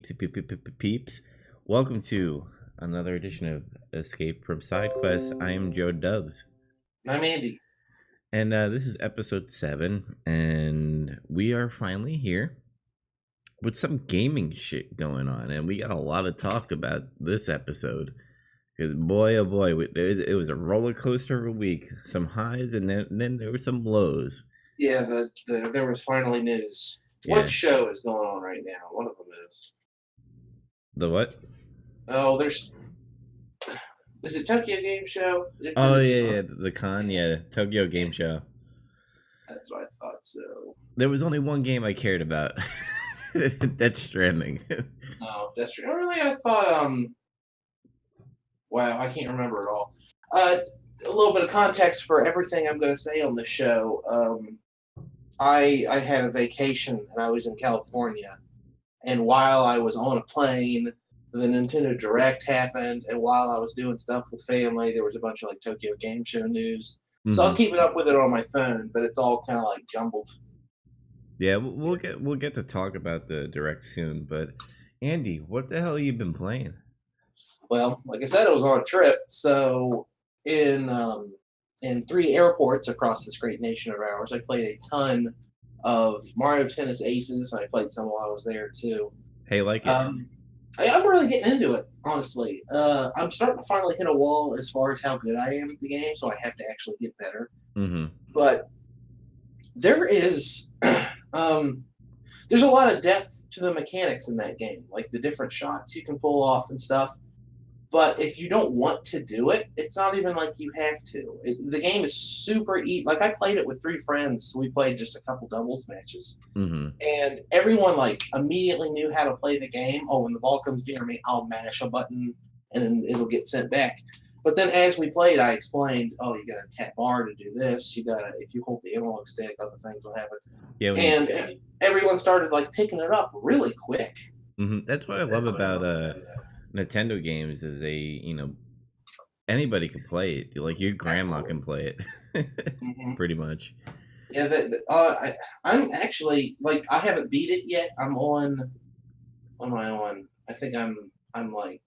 Peeps. Welcome to another edition of Escape from Side Quest. I am Joe Dubs, I'm Andy. and this is episode 7, and we are finally here with some gaming shit going on, and we got a lot of talk about this episode. Because boy, oh boy, it was a roller coaster of a week. Some highs, and then there were some lows. Yeah, there was finally news. What Yeah, show is going on right now? One of them is. the what? Oh, there's. Is it Tokyo Game Show? Is Oh it yeah, just on? yeah, the con, yeah, Tokyo Yeah, Game Show. that's what I thought. So, There was only one game I cared about. That's Stranding. no, that's true. Really, I thought. Wow, I can't remember at all. A little bit of context for everything I'm going to say on the show. I had a vacation and I was in California. And while I was on a plane, the Nintendo Direct happened, and while I was doing stuff with family, there was a bunch of like Tokyo Game Show news. So I was Hmm. keeping up with it on my phone, but it's all kind of like jumbled. Yeah, we'll get to talk about the direct soon. But Andy, what the hell you been playing? Well, like I said, I was on a trip, so in um, in three airports across this great nation of ours, I played a ton of Mario Tennis Aces, and I played some while I was there too. Hey, like it? Um, I'm really getting into it, honestly. I'm starting to finally hit a wall as far as how good I am at the game, so I have to actually get better. Mm-hmm. But there is, um, there's a lot of depth to the mechanics in that game, like the different shots you can pull off and stuff. But if you don't want to do it, it's not even like you have to. The game is super easy. Like I played it with three friends. We played just a couple doubles matches, Mm-hmm. and everyone like immediately knew how to play the game. Oh, when the ball comes near me, I'll mash a button and then it'll get sent back. But then as we played, I explained, oh, you got to tap R to do this. You got to, if you hold the analog stick, other things will happen. Yeah, when you. And everyone started like picking it up really quick. That's what I love about Nintendo games is anybody can play it. Like your grandma Absolutely. can play it, Hmm. pretty much. Yeah, I'm actually like I haven't beat it yet. I'm on. What am I on? I think I'm like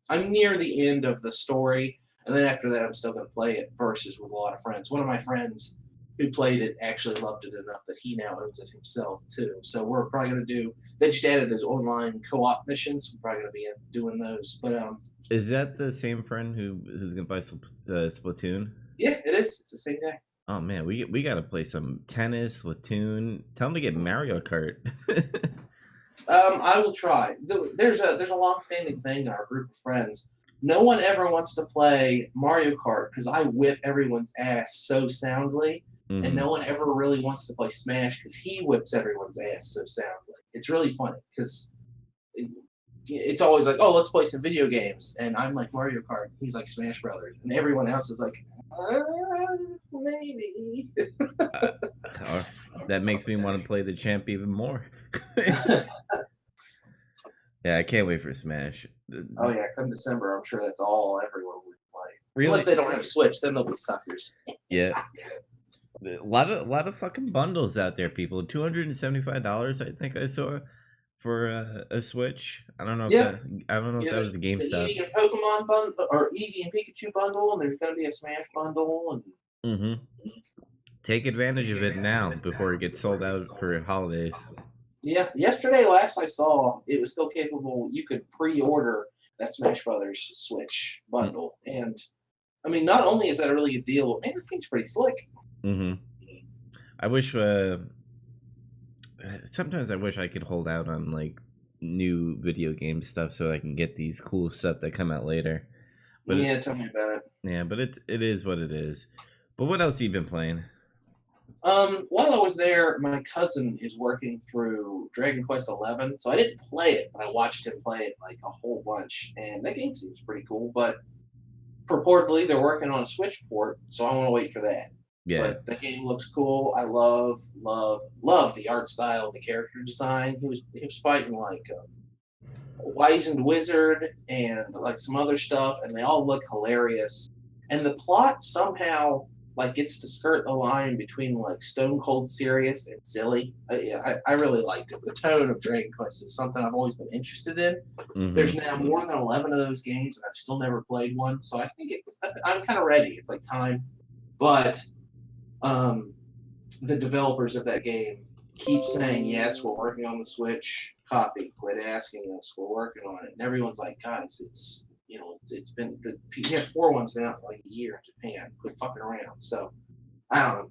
I'm near the end of the story, and then after that, I'm still going to play it versus with a lot of friends. One of my friends who played it actually loved it enough that he now owns it himself too. So we're probably going to do. They just added those online co-op missions. We're probably going to be doing those. But Is that the same friend who's gonna buy Splatoon? yeah, it is. It's the same guy. Oh man, we gotta play some tennis, Splatoon. Tell him to get Mario Kart. I will try. There's a long-standing thing in our group of friends. No one ever wants to play Mario Kart because I whip everyone's ass so soundly, and Hmm. no one ever really wants to play Smash because he whips everyone's ass so soundly. It's really funny because it's always like, oh, let's play some video games, and I'm like Mario Kart, he's like Smash Brothers, and everyone else is like, maybe. Uh, that makes me want to play the champ even more. Yeah, I can't wait for Smash. Oh yeah, come December, I'm sure that's all everyone would play. Unless Really? they don't have a Switch, then they'll be suckers. Yeah. A lot of fucking bundles out there, people. $275, I think I saw for a Switch. Yeah, I don't know if yeah. that was There's the the GameStop. Eevee and Pokemon bundle, or Eevee and Pikachu bundle, and there's going to be a Smash bundle, and Hmm. Take advantage of it now before it gets sold out for holidays. yeah. Yesterday, last I saw, it was still capable. You could pre-order that Smash Brothers Switch bundle, and I mean, not only is that a really good deal, but man, the thing's pretty slick. Mm-hmm. I wish. Sometimes I wish I could hold out on like new video game stuff so I can get these cool stuff that come out later. But Yeah, tell me about it. yeah, but it is what it is. But what else have you been playing? While I was there, my cousin is working through Dragon Quest 11, so I didn't play it, but I watched him play it like a whole bunch, and that game seems pretty cool. But purportedly, they're working on a Switch port, so I want to wait for that. Yeah. But the game looks cool. I love the art style, the character design. He was fighting like a wizened wizard and like some other stuff, and they all look hilarious. And the plot somehow like gets to skirt the line between like stone cold serious and silly. I really liked it. The tone of Dragon Quest is something I've always been interested in. Mm-hmm. There's now more than 11 of those games, and I've still never played one. So I think I'm kind of ready. It's like time. But um, the developers of that game keep saying, yes, we're working on the Switch copy. Quit asking us. We're working on it. And everyone's like, guys, it's been the PS4 one's been out for like a year in Japan. Quit fucking around. So I don't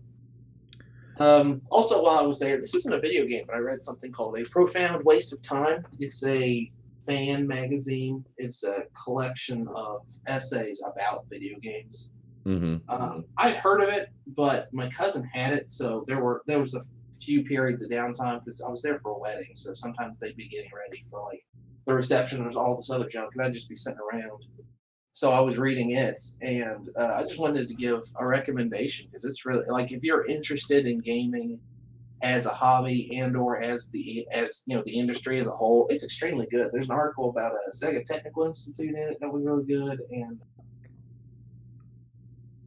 know. Also, while I was there, this isn't a video game, but I read something called A Profound Waste of Time. It's a fan magazine. It's a collection of essays about video games. Mm-hmm. I'd heard of it, but my cousin had it, so there was a few periods of downtime because I was there for a wedding. So sometimes they'd be getting ready for like the reception. There's all this other junk, and I'd just be sitting around. So I was reading it, and I just wanted to give a recommendation because it's really like if you're interested in gaming as a hobby and or as the industry as a whole, it's extremely good. There's an article about a Sega Technical Institute in it that was really good, and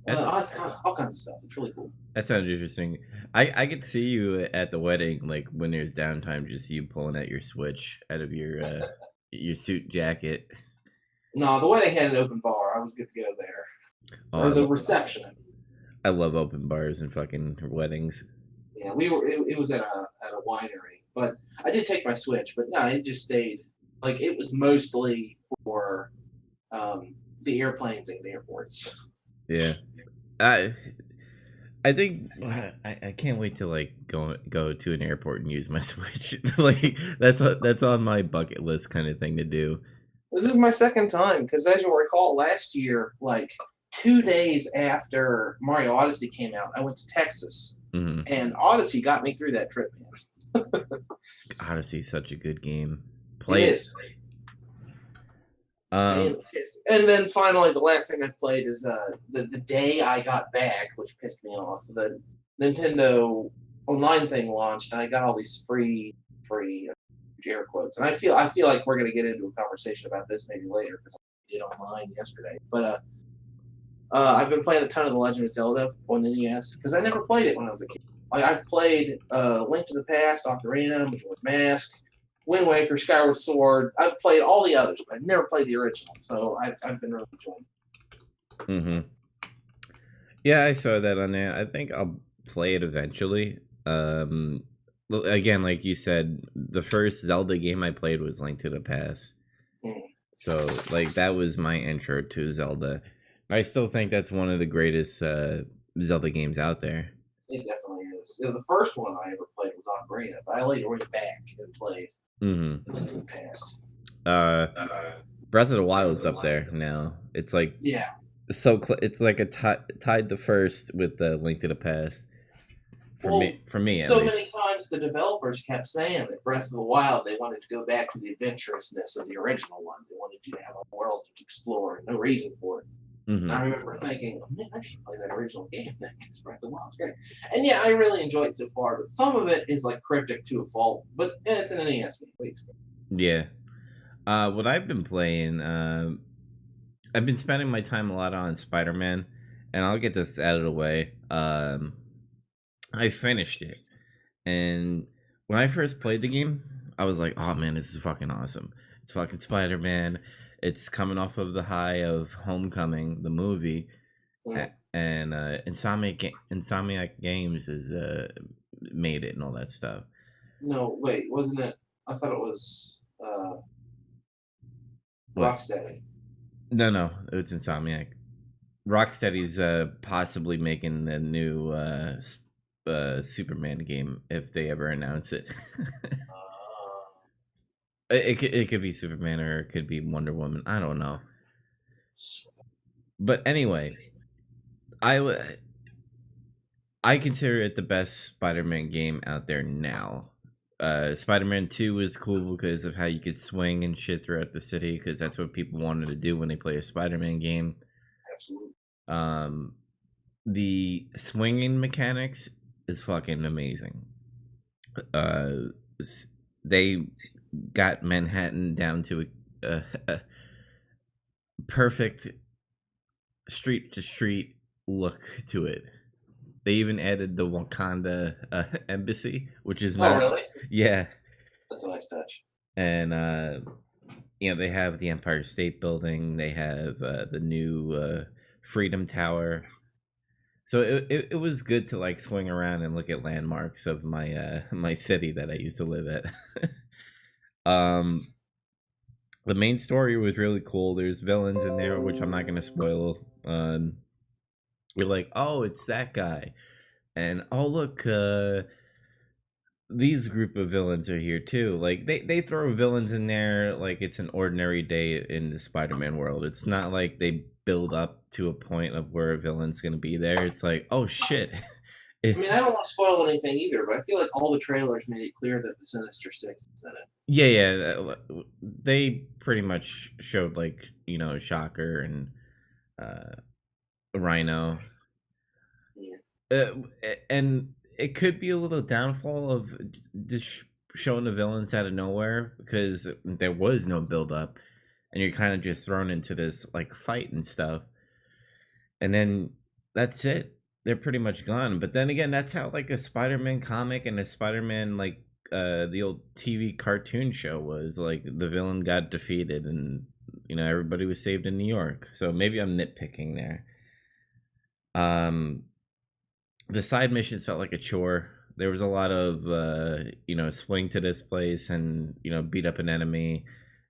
That's all kinds of stuff. It's really cool. that sounds interesting. I could see you at the wedding, like when there's downtime, just you pulling out your Switch out of your suit jacket. No, the wedding had an open bar. I was good to go there, Oh, or the reception. I love open bars and fucking weddings. Yeah, we were. It was at a winery, but I did take my Switch. But no, it just stayed. Like it was mostly for the airplanes and the airports. Yeah, I I think I can't wait to like go to an airport and use my Switch. Like that's on my bucket list kind of thing to do. This is my second time because, as you'll recall, last year, like 2 days after Mario Odyssey came out, I went to Texas, Hmm. and Odyssey got me through that trip. Odyssey is such a good game. It Play it. is. It's Um, fantastic. And then finally, the last thing I played is the day I got back, which pissed me off. The Nintendo Online thing launched, and I got all these free air quotes. And I feel like we're going to get into a conversation about this maybe later because I did online yesterday. But I've been playing a ton of The Legend of Zelda on the NES because I never played it when I was a kid. Like I've played Link to the Past, Ocarina, Majora's Mask, Wind Waker, Skyward Sword. I've played all the others, but I've never played the original. So I've been really enjoying it. hmm Yeah, I saw that on there. I think I'll play it eventually. Well, again, like you said, the first Zelda game I played was Link to the Past. Mm. So, like, that was my intro to Zelda. I still think that's one of the greatest Zelda games out there. It definitely is. The first one I ever played was Ocarina, but I later went back and played Hmm Link to the Past. Uh, Breath of the Wild's up there now. It's like Yeah. it's like a tied the first with the Link to the Past. Well, For me at so least. many times the developers kept saying that Breath of the Wild, they wanted to go back to the adventurousness of the original one. They wanted you to have a world to explore, no reason for it. Hmm And I remember thinking, oh, man, I should play that original game then because Breath of the Wild's great. And yeah, I really enjoyed it so far, but some of it is like cryptic to a fault. But it's an NES game. What do you expect? Yeah. What I've been playing, I've been spending my time a lot on Spider Man, and I'll get this out of the way. I finished it, and when I first played the game, I was like, "Oh man, this is fucking awesome! It's fucking Spider Man. It's coming off of the high of Homecoming, the movie, Mm. and Insomniac Games has made it and all that stuff." No, wait, wasn't it? I thought it was What? Rocksteady. No, it's Insomniac. Rocksteady's possibly making a new Superman game if they ever announce it. It could be Superman or it could be Wonder Woman. I don't know. But anyway, I I consider it the best Spider-Man game out there now. Spider-Man 2 was cool because of how you could swing and shit throughout the city because that's what people wanted to do when they play a Spider-Man game. Absolutely. Um, the swinging mechanics is fucking amazing. Uh, they got Manhattan down to a perfect street to street look to it. They even added the Wakanda embassy, which is Oh, not. really? Yeah, That's a nice touch. and they have the Empire State Building. They have the new Freedom Tower. So it was good to like swing around and look at landmarks of my my city that I used to live at. um, the main story was really cool. There's villains in there, which I'm not gonna spoil. You're like, oh, it's that guy, and oh look, these group of villains are here too. Like they throw villains in there like it's an ordinary day in the Spider-Man world. It's not like they build up to a point of where a villain's gonna be there. It's like, oh shit. I mean, I don't want to spoil anything either, but I feel like all the trailers made it clear that the Sinister Six is in it. Yeah, yeah. They pretty much showed like Shocker and uh, Rhino, Yeah. uh, and it could be a little downfall of just showing the villains out of nowhere because there was no build up, and you're kind of just thrown into this like fight and stuff, and then that's it. They're pretty much gone. But then again, that's how like a Spider-Man comic and a Spider-Man like the old TV cartoon show was. Like the villain got defeated and everybody was saved in New York. So maybe I'm nitpicking there. Um the side missions felt like a chore. There was a lot of swing to this place and beat up an enemy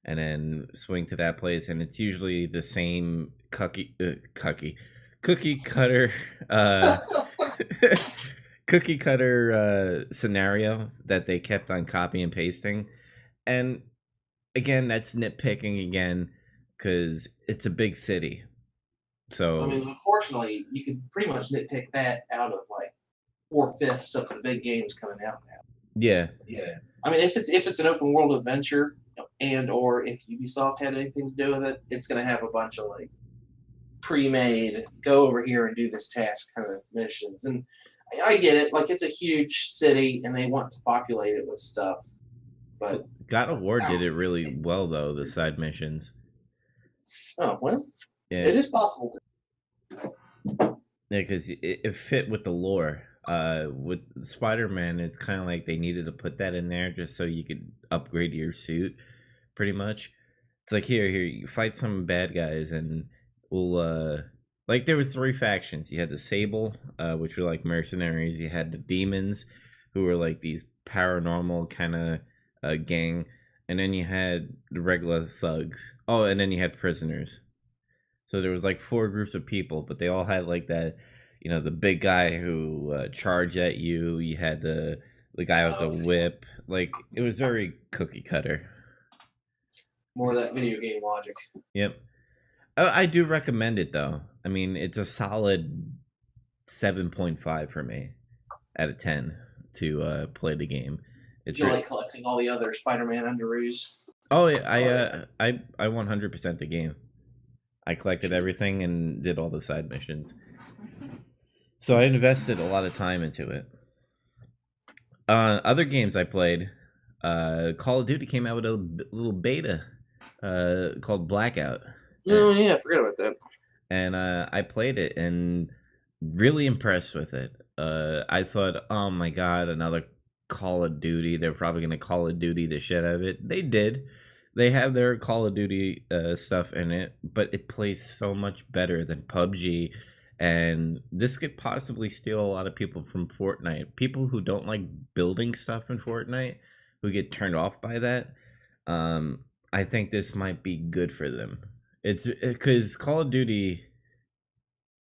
and then swing to that place, and it's usually the same cookie cutter uh cookie cutter scenario that they kept on copy and pasting. And again, that's nitpicking again because it's a big city. I So mean, unfortunately, you could pretty much nitpick that out of like 4/5 of the big games coming out now. yeah, Yeah. I mean, if it's an open world adventure, and or if Ubisoft had anything to do with it, it's going to have a bunch of like pre-made, go over here and do this task kind of missions. And I get it, like it's a huge city and they want to populate it with stuff, but God of War did no. it really well though. The side missions, Oh well, yeah, it is possible to. yeah, because it fit with the lore. With Spider-Man, it's kind of like they needed to put that in there just so you could upgrade your suit, pretty much. It's like here, you fight some bad guys, and we'll like there was three factions. You had the Sable, which were like mercenaries. You had the Demons, who were like these paranormal kind of gang, and then you had the regular thugs. Oh, and then you had prisoners. So there was like four groups of people, but they all had like that, the big guy who charged at you. You had the guy with the Okay. whip. Like it was very cookie cutter. More of that video game logic. Yep. I do recommend it though. I mean, it's a solid 7.5 for me out of 10 to play the game. Did It's you like collecting all the other Spider-Man underoos? oh yeah, I 100% the game. I collected everything and did all the side missions. So I invested a lot of time into it. Other games I played, Call of Duty came out with a little beta called Blackout. Oh yeah, I forgot about that. And I played it and really impressed with it. I thought, oh my god, another Call of Duty. They're probably going to Call of Duty the shit out of it. They did. They have their Call of Duty stuff in it, but it plays so much better than PUBG. And this could possibly steal a lot of people from Fortnite. People who don't like building stuff in Fortnite, who get turned off by that. I think this might be good for them. It's because Call of Duty,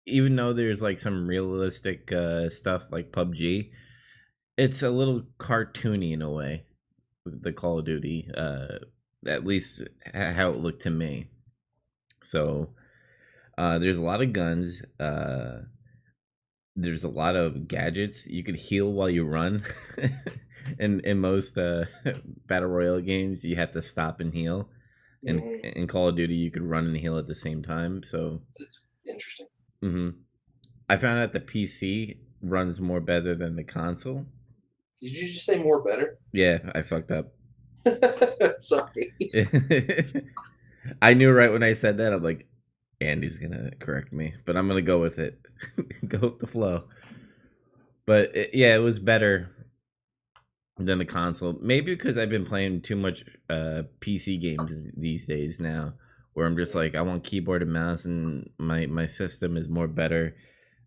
even though there's like some realistic stuff like PUBG, it's a little cartoony in a way. The Call of Duty, at least how it looked to me. So there's a lot of guns. There's a lot of gadgets. You could heal while you run. In most battle royale games, you have to stop and heal. And in Call of Duty, you could run and heal at the same time. So It's interesting. I found out the PC runs more better than the console. Did you just say more better? Yeah, I fucked up. Sorry. I knew right when I said that. I'm like, Andy's gonna correct me, but I'm gonna go with it. Go with the flow. But yeah, it was better than the console. Maybe because I've been playing too much PC games these days now, where I'm just like I want keyboard and mouse, and my system is more better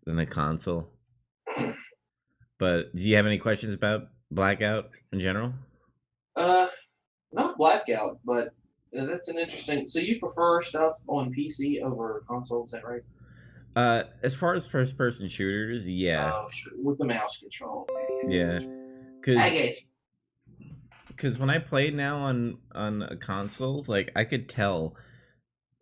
than the console. But do you have any questions about Blackout in general? Uh, Not Blackout, but that's an interesting. So you prefer stuff on PC over console, is that right? As far as first person shooters, yeah, Oh, sure. With the mouse control. yeah, I because get you. when I play now on a console, like I could tell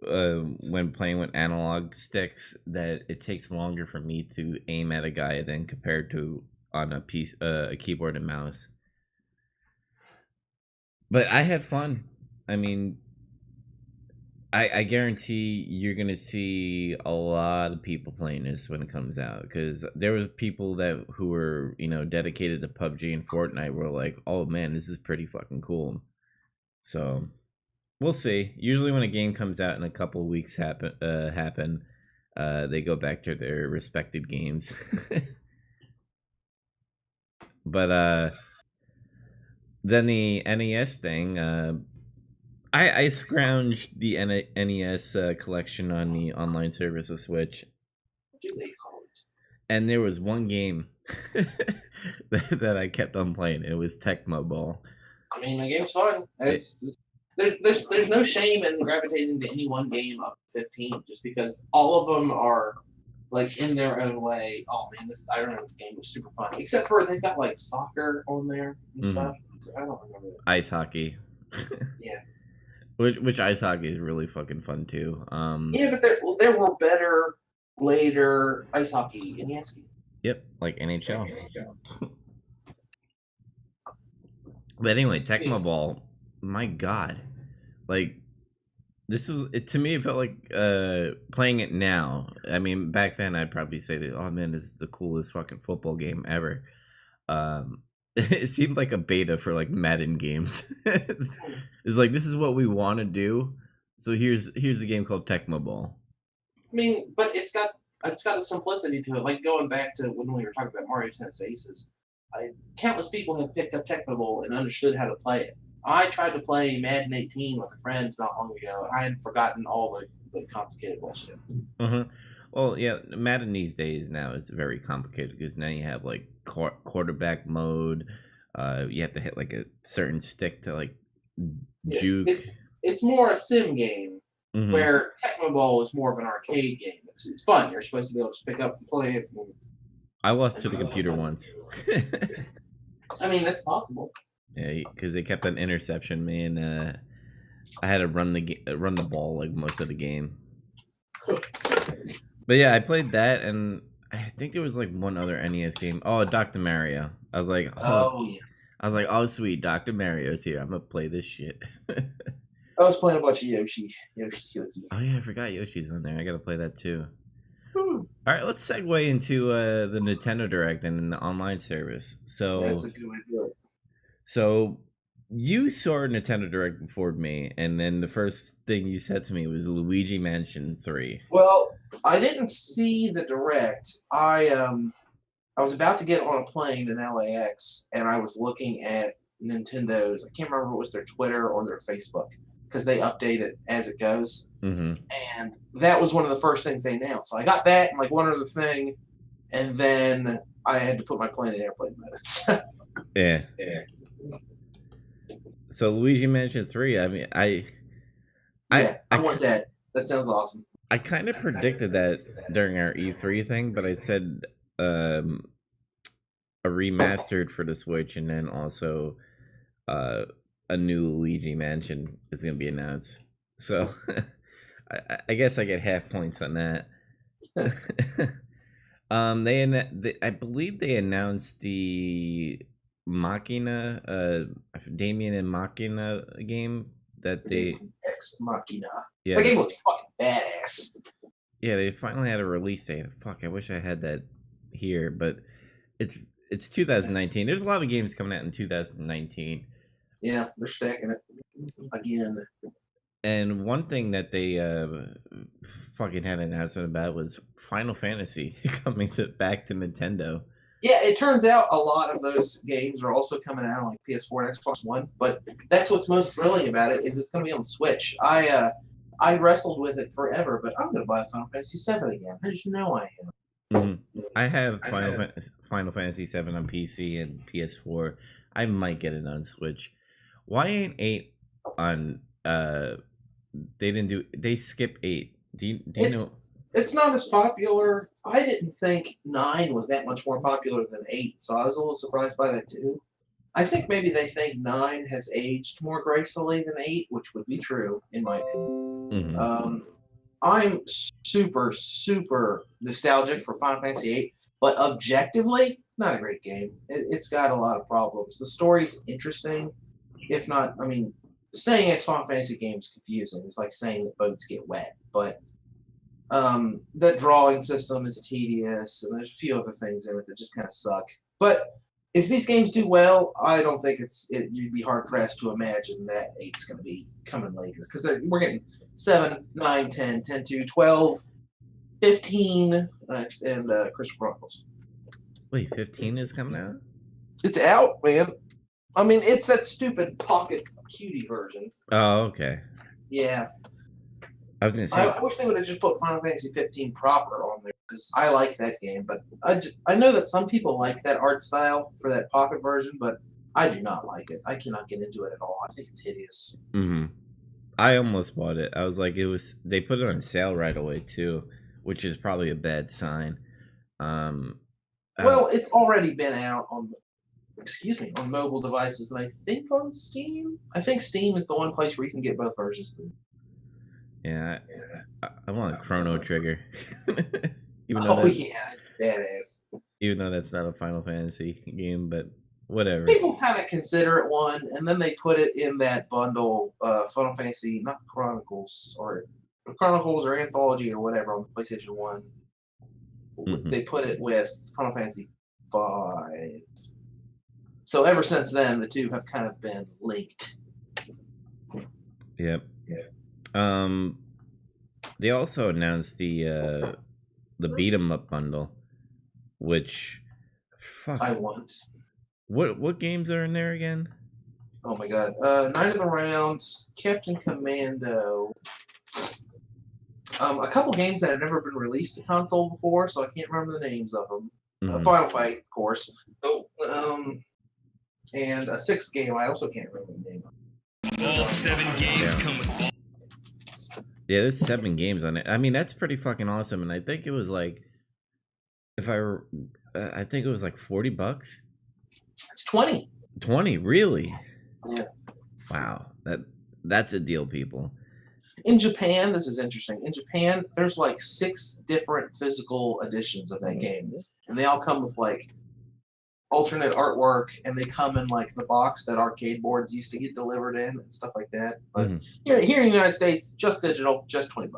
when playing with analog sticks that it takes longer for me to aim at a guy than compared to on a keyboard and mouse. But I had fun. I mean, I guarantee you're gonna see a lot of people playing this when it comes out because there were people that who were dedicated to PUBG and Fortnite were like, oh man, this is pretty fucking cool. So we'll see. Usually when a game comes out in a couple of weeks happen, they go back to their respected games. But then the NES thing, I scrounged the NES collection on the online service of Switch, What do they call it? and there was one game that I kept on playing. It was Tecmo Ball. I mean, the game's fun. It, There's no shame in gravitating to any one game up to 15, just because all of them are like in their own way. Oh man, this I remember this game was super fun. Except for they've got like soccer on there and mm-hmm. stuff. I don't remember that. Ice hockey. Yeah. Which ice hockey is really fucking fun too. Yeah, but there were better later ice hockey in NES. Yep, like NHL. But anyway, Tecmo Ball, my god, like this was it to me. It felt like playing it now. I mean, back then I'd probably say that, oh man, this is the coolest fucking football game ever. It seemed like a beta for like Madden games. It's like this is what we want to do. So here's a game called Tecmo Ball. I mean, but it's got a simplicity to it. Like going back to when we were talking about Mario Tennis Aces, countless people have picked up Tecmo Bowl and understood how to play it. I tried to play Madden 18 with a friend not long ago. I had forgotten all the complicated bullshit. Uh-huh. Well, yeah, Madden these days now it's very complicated because now you have like quarterback mode. You have to hit like a certain stick to like juke. It's more a sim game, mm-hmm. where Tecmo Bowl is more of an arcade game. It's fun. You're supposed to be able to pick up and play it. I lost to the computer once. I mean, that's possible. Yeah, because they kept an interception, man. I had to run the ball like most of the game. But yeah, I played that, and I think there was like one other NES game. Oh, Dr. Mario. I was like, yeah. I was like, oh sweet, Dr. Mario's here. I'm gonna play this shit. I was playing a bunch of Yoshi's Yoshi. Oh yeah, I forgot Yoshi's on there. I gotta play that too. All right, let's segue into the Nintendo Direct and the online service. So that's a good way to do it. So you saw Nintendo Direct before me, and then the first thing you said to me was Luigi Mansion 3. Well, I didn't see the Direct. I was about to get on a plane in LAX, and I was looking at Nintendo's. I can't remember if it was their Twitter or their Facebook, because they update it as it goes. Mm-hmm. And that was one of the first things they announced. So I got that and like one other thing, and then I had to put my plane in airplane mode. Yeah. So Luigi Mansion 3, I mean, I want that. That sounds awesome. I kind of predicted that during our E3 thing, but I said a remastered for the Switch, and then also a new Luigi Mansion is going to be announced. So I guess I get half points on that. I believe they announced the Machina, Damien and Machina game that they Ex Machina. Yeah, the game looks fucking badass. Yeah, they finally had a release date. Fuck, I wish I had that here, but it's 2019. There's a lot of games coming out in 2019. Yeah, they're stacking it again. And one thing that they fucking had an announcement about was Final Fantasy coming back to Nintendo. Yeah, it turns out a lot of those games are also coming out on like PS4 and Xbox One. But that's what's most thrilling about it is it's going to be on Switch. I wrestled with it forever, but I'm going to buy Final Fantasy VII again. I just know I am. I have Final Fantasy 7 on PC and PS4. I might get it on Switch. Why ain't 8 on they didn't do they skip 8. Do you know It's not as popular. I didn't think 9 was that much more popular than 8, so I was a little surprised by that too. I think maybe they think 9 has aged more gracefully than 8, which would be true in my opinion. I'm super, super nostalgic for Final Fantasy VIII, but objectively, not a great game. It's got a lot of problems. The story's interesting, if not, I mean, saying it's Final Fantasy game is confusing. It's like saying that boats get wet, but the drawing system is tedious, and there's a few other things in it that just kind of suck. But if these games do well, I don't think you'd be hard pressed to imagine that 8's going to be coming later because we're getting 7, 9, 10, 10, 2, 12, 15, and Crystal Chronicles. Wait, 15 is coming out? It's out, man. I mean, it's that stupid pocket cutie version. Oh, okay. Yeah. I was gonna say. I wish they would have just put Final Fantasy 15 proper on there because I like that game, but I know that some people like that art style for that pocket version, but I do not like it. I cannot get into it at all. I think it's hideous. I almost bought it. I was like, they put it on sale right away too, which is probably a bad sign. Well, it's already been out on mobile devices, and I think on Steam. I think Steam is the one place where you can get both versions. Yeah, I want a Chrono Trigger. Yeah, badass. Even though that's not a Final Fantasy game, but whatever. People kind of consider it one, and then they put it in that bundle, Final Fantasy, not Chronicles, or Anthology or whatever on PlayStation 1. They put it with Final Fantasy 5. So ever since then, the two have kind of been linked. Yep. They also announced the beat 'em up bundle, which I want. What games are in there again? Oh my god. Night of the Rounds, Captain Commando. A couple games that have never been released to console before, so I can't remember the names of them. Final Fight, of course. And a sixth game I also can't remember the name of. All 7 games come with all. Yeah, there's 7 games on it. I mean, that's pretty fucking awesome. And I think it was like, I think it was like $40. It's 20. 20, really? Yeah. Wow, that's a deal, people. In Japan, this is interesting. In Japan, there's like 6 different physical editions of that game, and they all come with like alternate artwork, and they come in like the box that arcade boards used to get delivered in and stuff like that. But here in the United States, just digital, just $20.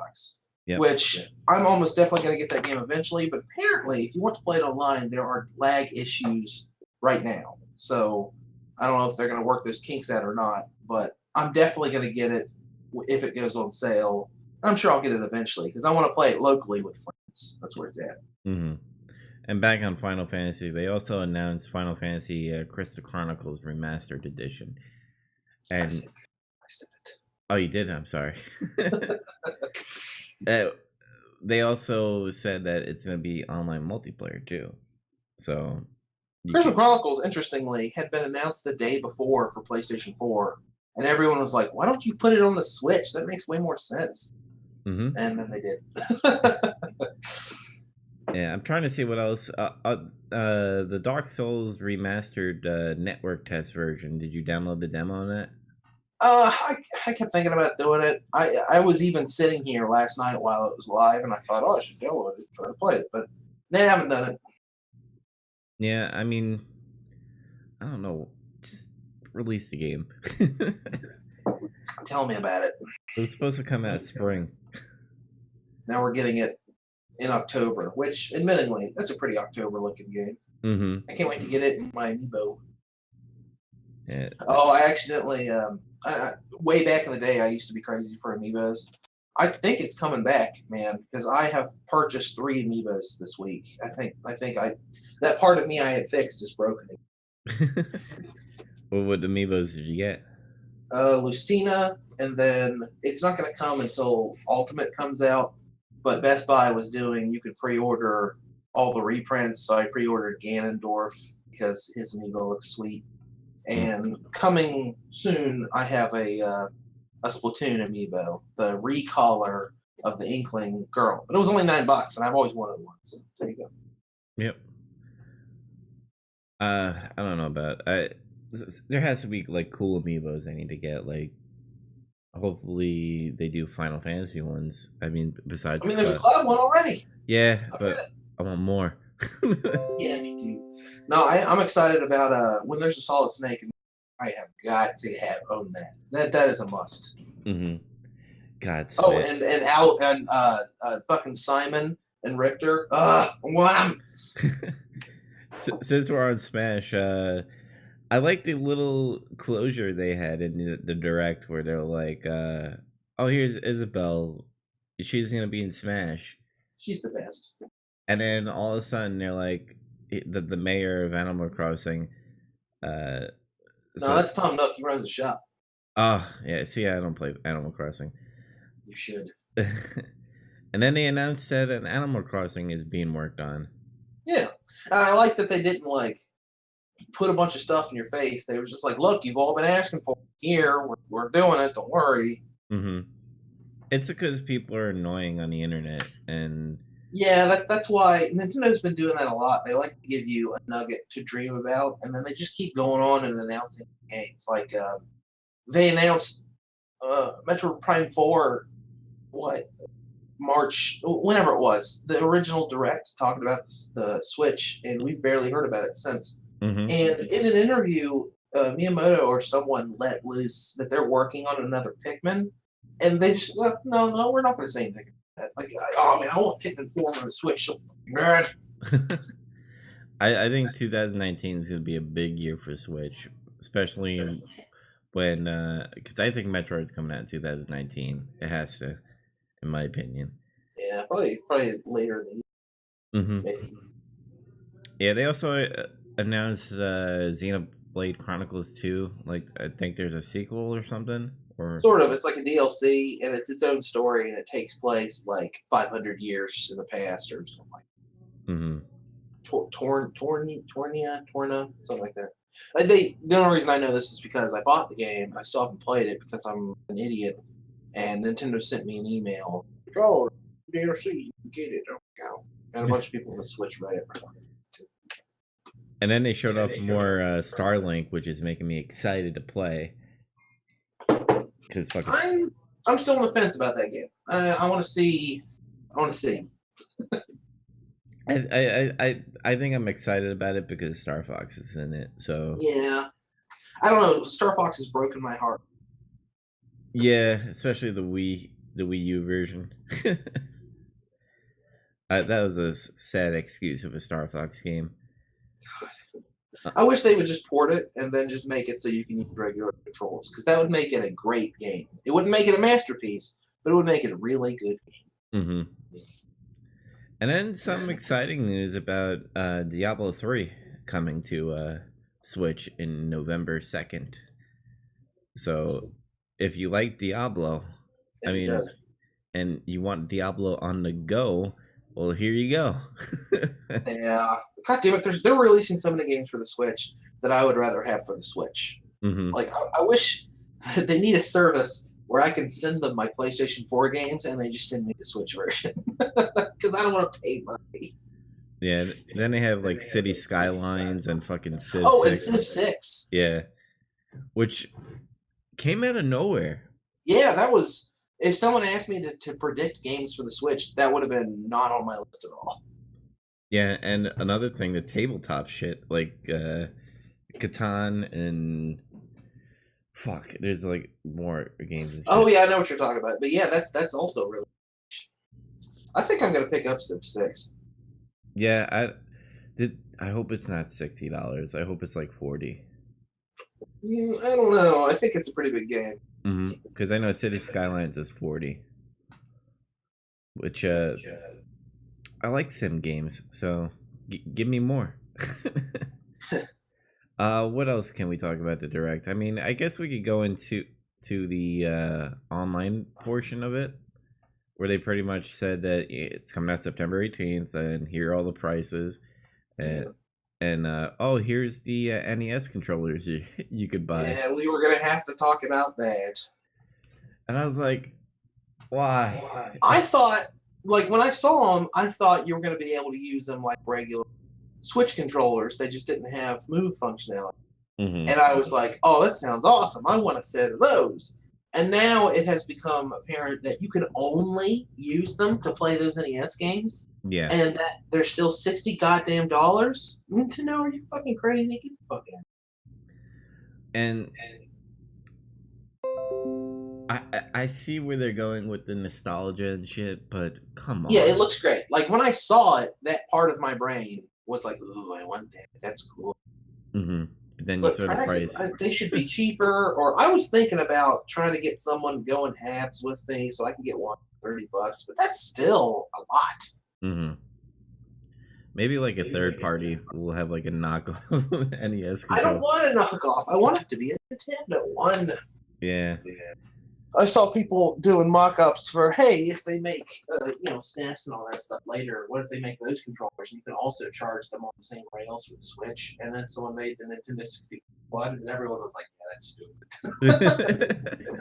Yep. Which I'm almost definitely going to get that game eventually. But apparently, if you want to play it online, there are lag issues right now. So I don't know if they're going to work those kinks out or not. But I'm definitely going to get it if it goes on sale. I'm sure I'll get it eventually because I want to play it locally with friends. That's where it's at. And back on Final Fantasy, they also announced Final Fantasy Crystal Chronicles Remastered Edition. And I said it. Oh, you did? I'm sorry. They also said that it's going to be online multiplayer too. So, Crystal Chronicles, interestingly, had been announced the day before for PlayStation 4, and everyone was like, "Why don't you put it on the Switch? That makes way more sense." And then they did. Yeah, I'm trying to see what else. The Dark Souls Remastered network test version. Did you download the demo on that? I kept thinking about doing it. I was even sitting here last night while it was live, and I thought, I should download it, try to play it, but they haven't done it. Yeah, I mean, I don't know. Just release the game. Tell me about it. It was supposed to come out spring. Now we're getting it in October, which, admittingly, that's a pretty October-looking game. I can't wait to get it in my amiibo. Yeah. Oh, I accidentally, way back in the day, I used to be crazy for amiibos. I think it's coming back, man, because I have purchased 3 amiibos this week. I think that part of me I had fixed is broken. Well, what amiibos did you get? Lucina, and then it's not going to come until Ultimate comes out. But Best Buy was doing, you could pre-order all the reprints, so I pre-ordered Ganondorf because his amiibo looks sweet. And coming soon, I have a Splatoon amiibo, the recolor of the Inkling girl. But it was only $9, and I've always wanted one. So there you go. Yep. I don't know about there has to be like cool amiibos I need to get. Like, hopefully they do Final Fantasy ones. I mean, besides. I mean, there's a Cloud one already. Yeah, but I want more. Yeah, me too. No, I'm excited about when there's a Solid Snake. I have got to own that. That is a must. Mm-hmm. God. Oh, and Al and fucking Simon and Richter. One. Since we're on Smash, I like the little closure they had in the direct where they're like, "Oh, here's Isabelle. She's gonna be in Smash." She's the best. And then all of a sudden they're like, the mayor of Animal Crossing. No, that's Tom Nook. He runs the shop. Oh yeah, see, I don't play Animal Crossing. You should. And then they announced that an Animal Crossing is being worked on. Yeah, I like that they didn't like put a bunch of stuff in your face. They were just like, "Look, you've all been asking for it. Here. We're doing it. Don't worry." Mm-hmm. It's because people are annoying on the internet, and yeah, that's why Nintendo's been doing that a lot. They like to give you a nugget to dream about, and then they just keep going on and announcing games. Like they announced Metro Prime 4, March, whenever it was, the original direct talking about the Switch, and we've barely heard about it since. Mm-hmm. And in an interview, Miyamoto or someone let loose that they're working on another Pikmin, and they just no, we're not going to say anything. Like, oh man, I want Pikmin 4 on the Switch so bad. I think 2019 is going to be a big year for Switch, especially when because I think Metroid's coming out in 2019. It has to, in my opinion. Yeah, probably later than maybe. Yeah, they also announced Xenoblade Chronicles 2. Like, I think there's a sequel or something. Or sort of, it's like a DLC, and it's its own story, and it takes place like 500 years in the past or something like that. Mm-hmm. Torna, something like that. The only reason I know this is because I bought the game. I still haven't played it because I'm an idiot, and Nintendo sent me an email. Oh, DLC, you can get it. Oh, go. And a bunch of people on the Switch Reddit. And then they showed off more Starlink, which is making me excited to play. Because I'm still on the fence about that game. I want to see. I think I'm excited about it because Star Fox is in it. So yeah, I don't know. Star Fox has broken my heart. Yeah, especially the Wii U version. That was a sad excuse of a Star Fox game. God. I wish they would just port it and then just make it so you can use regular controls, because that would make it a great game. It wouldn't make it a masterpiece, but it would make it a really good game. Mm-hmm. And then some exciting news about Diablo 3 coming to Switch in November 2nd. So if you like Diablo, and you want Diablo on the go, well, here you go. Yeah. God damn it, they're releasing so many games for the Switch that I would rather have for the Switch. Mm-hmm. Like, I wish they need a service where I can send them my PlayStation 4 games and they just send me the Switch version. Because I don't want to pay money. Yeah, then they have like City Skylines and fucking Civ 6. Oh, and Civ 6. Yeah. Which came out of nowhere. Yeah, that was... If someone asked me to predict games for the Switch, that would have been not on my list at all. Yeah, and another thing, the tabletop shit, like Catan and... Fuck, there's like more games and shit. Oh yeah, I know what you're talking about. But yeah, that's also really... I think I'm going to pick up Civ 6. Yeah, I hope it's not $60. I hope it's like $40. I don't know. I think it's a pretty big game. Because I know City Skylines is $40. which I like sim games, so give me more. What else can we talk about the direct? I mean, I guess we could go into the online portion of it, where they pretty much said that it's coming out September 18th, and here are all the prices, and Yeah. oh, here's the NES controllers you could buy, Yeah, we were gonna have to talk about that. and I was like, why? I thought, like when I saw them, I thought you were gonna be able to use them like regular Switch controllers. They just didn't have move functionality. Mm-hmm. And I was like, oh, that sounds awesome. I want a set of those. And now it has become apparent that you can only use them to play those NES games, Yeah, and that they're still 60 goddamn dollars. Nintendo, are you fucking crazy? Get the fuck out. and I see where they're going with the nostalgia and shit, but come Yeah, it on. looks great. Like when I saw it, that part of my brain was like, ooh, I want that. That's cool. Mm-hmm. But then you But saw the price. they should be cheaper. Or I was thinking about trying to get someone going halves with me so I can get one for $30, but that's still a lot. Mm-hmm. Maybe like a third party will have like a knockoff NES I don't control. want a knockoff. I want it to be a Nintendo one. Yeah. I saw people doing mock-ups for, hey, if they make, SNES and all that stuff later, what if they make those controllers? You can also charge them on the same rails with the Switch. And then someone made the Nintendo 64, and everyone was like, yeah, that's stupid.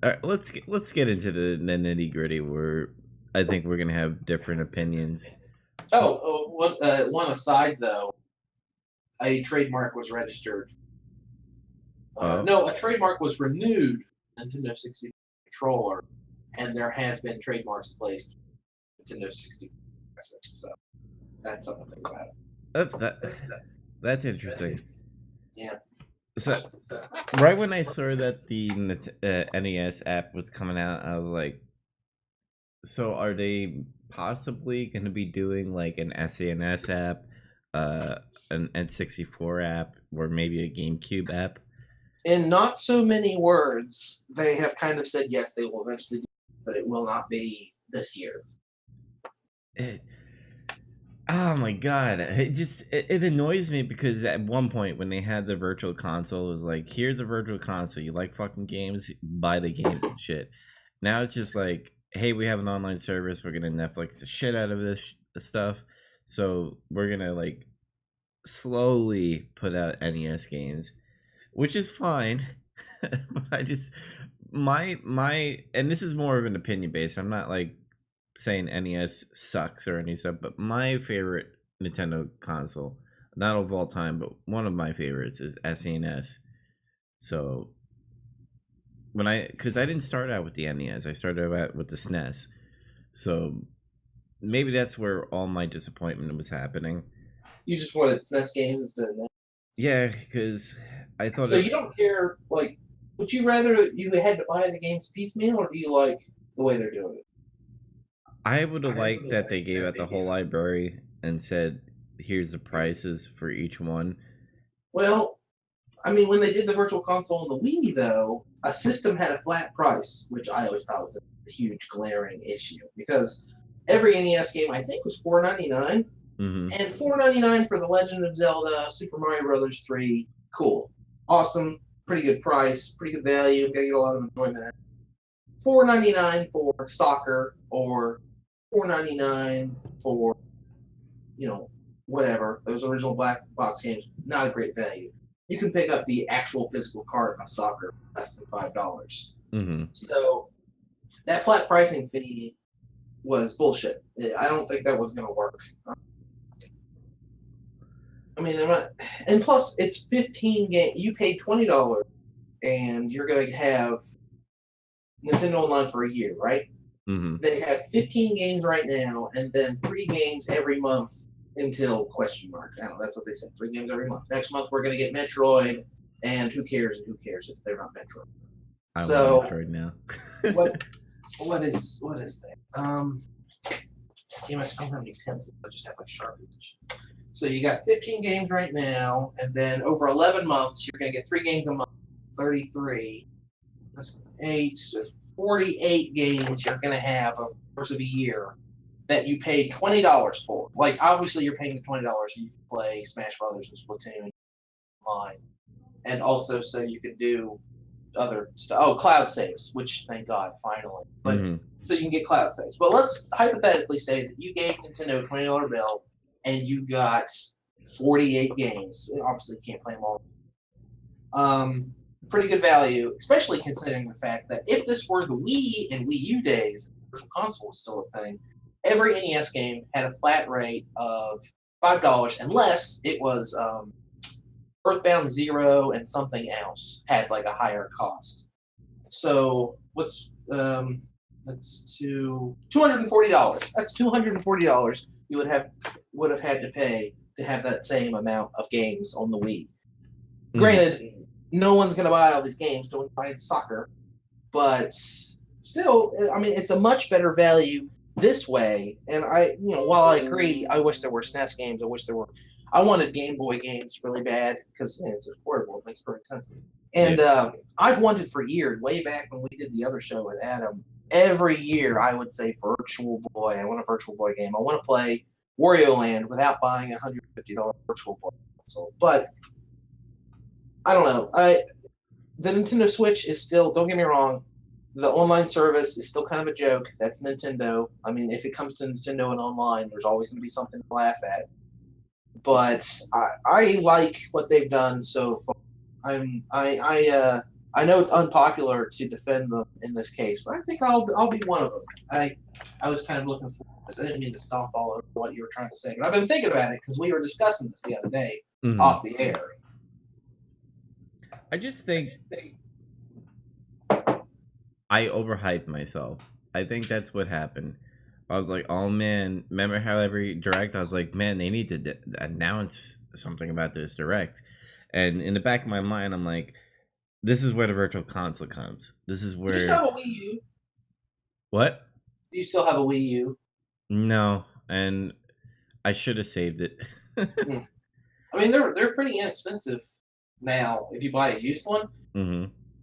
All right, let's get into the nitty gritty. Where I think we're gonna have different opinions. One aside, though, a trademark was registered. Oh. No, a trademark was renewed for Nintendo 64 controller, and there has been trademarks placed for Nintendo 64. So that's something to think about. That's interesting. Yeah. So right when I saw that the NES app was coming out, I was like, so are they possibly going to be doing like an SNES app, an N64 app, or maybe a GameCube app? In not so many words, they have kind of said yes, they will eventually do it, but it will not be this year. Oh my god! It annoys me because at one point when they had the virtual console, it was like, here's a virtual console. You like fucking games, buy the games and shit. Now it's just like, hey, we have an online service. We're gonna Netflix the shit out of this stuff. So we're gonna like slowly put out NES games, which is fine. But I just my and this is more of an opinion based. I'm not like saying NES sucks or any stuff, but my favorite Nintendo console, not of all time, but one of my favorites is SNES. So because I didn't start out with the NES, I started out with the SNES. So maybe that's where all my disappointment was happening. You just wanted SNES games instead of that. Yeah, because I thought So you don't care, like, would you rather you had to buy the games piecemeal, or do you like the way they're doing it? I would have liked that they gave out the whole library and said, here's the prices for each one. Well, I mean, when they did the Virtual Console and the Wii, though, a system had a flat price, which I always thought was a huge glaring issue because every NES game I think was $4.99, Mm-hmm. and $4.99 for The Legend of Zelda, Super Mario Brothers 3, cool, awesome, pretty good price, pretty good value, gonna get a lot of enjoyment. $4.99 for soccer, or $4.99 for whatever those original black box games, not a great value. You can pick up the actual physical card of soccer for less than $5. Mm-hmm. So that flat pricing fee was bullshit. I don't think that was going to work. I mean, and plus it's 15 games. You paid $20, and you're going to have Nintendo Online for a year, right? Mm-hmm. They have 15 games right now, and then 3 games every month until question mark. I don't know, that's what they said. 3 games every month. Next month we're going to get Metroid, and who cares if they're not Metroid. I So want Metroid now. what is that? Damn it, I don't have any pencils. I just have my Sharpies. So you got 15 games right now, and then over 11 months you're going to get 3 games a month, 33. 8, 48 games you're going to have over the course of a year that you paid $20 for. Like, obviously, you're paying the $20 so you can play Smash Brothers and Splatoon online. And also so you can do other stuff. Oh, cloud saves, which, thank God, finally. But so you can get cloud saves. But let's hypothetically say that you gave Nintendo a $20 bill and you got 48 games. Obviously, you can't play them all. Pretty good value, especially considering the fact that if this were the Wii and Wii U days, Virtual Console was still a thing, every NES game had a flat rate of $5 unless it was Earthbound Zero and something else had like a higher cost. So that's $240. That's $240 you would have had to pay to have that same amount of games on the Wii. Granted, no one's going to buy all these games. No one's buying soccer, but still, I mean, it's a much better value this way. And while I agree, I wish there were SNES games. I wanted Game Boy games really bad because it's affordable. It makes perfect sense. And I've wanted for years, way back when we did the other show with Adam. Every year, I would say, Virtual Boy. I want a Virtual Boy game. I want to play Wario Land without buying a $150 Virtual Boy console. But I don't know. The Nintendo Switch is still, don't get me wrong, the online service is still kind of a joke. That's Nintendo. I mean, if it comes to Nintendo and online, there's always going to be something to laugh at. But I like what they've done so far. I know it's unpopular to defend them in this case, but I think I'll be one of them. I was kind of looking forward to this. I didn't mean to stomp all over what you were trying to say, but I've been thinking about it because we were discussing this the other day off the air. I just think I overhyped myself. I think that's what happened. I was like, oh man, remember how every direct, I was like, man, they need to announce something about this direct. And in the back of my mind, I'm like, this is where the Virtual Console comes. This is where... Do you still have a Wii U? What? Do you still have a Wii U? No, and I should have saved it. I mean, they're pretty inexpensive now if you buy a used one.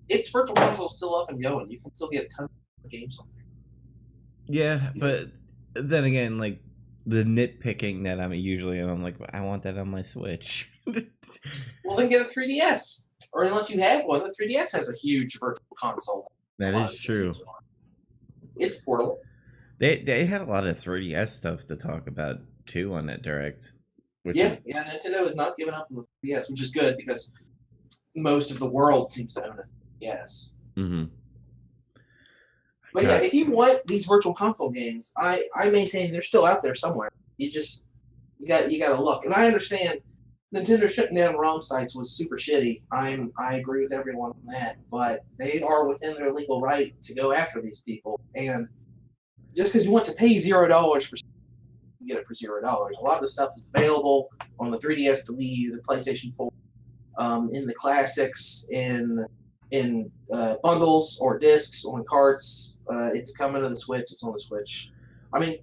Its Virtual Console is still up and going. You can still get tons of games on there. Yeah, but then again, like the nitpicking that I'm usually, and I'm like, I want that on my Switch. Well, then get a 3DS, or unless you have one, the 3DS has a huge Virtual Console. That is true. It's portable. They had a lot of 3DS stuff to talk about too on that direct. Nintendo has not given up on the 3DS, which is good because most of the world seems to own a 3DS. But yeah, if you want these Virtual Console games, I maintain they're still out there somewhere. You got to look. And I understand Nintendo shutting down ROM sites was super shitty. I agree with everyone on that, but they are within their legal right to go after these people. And just because you want to pay $0 for, you get it for $0. A lot of the stuff is available on the 3DS, the Wii, the PlayStation 4, in the classics, in bundles or discs or in carts. It's coming to the Switch. It's on the Switch. I mean,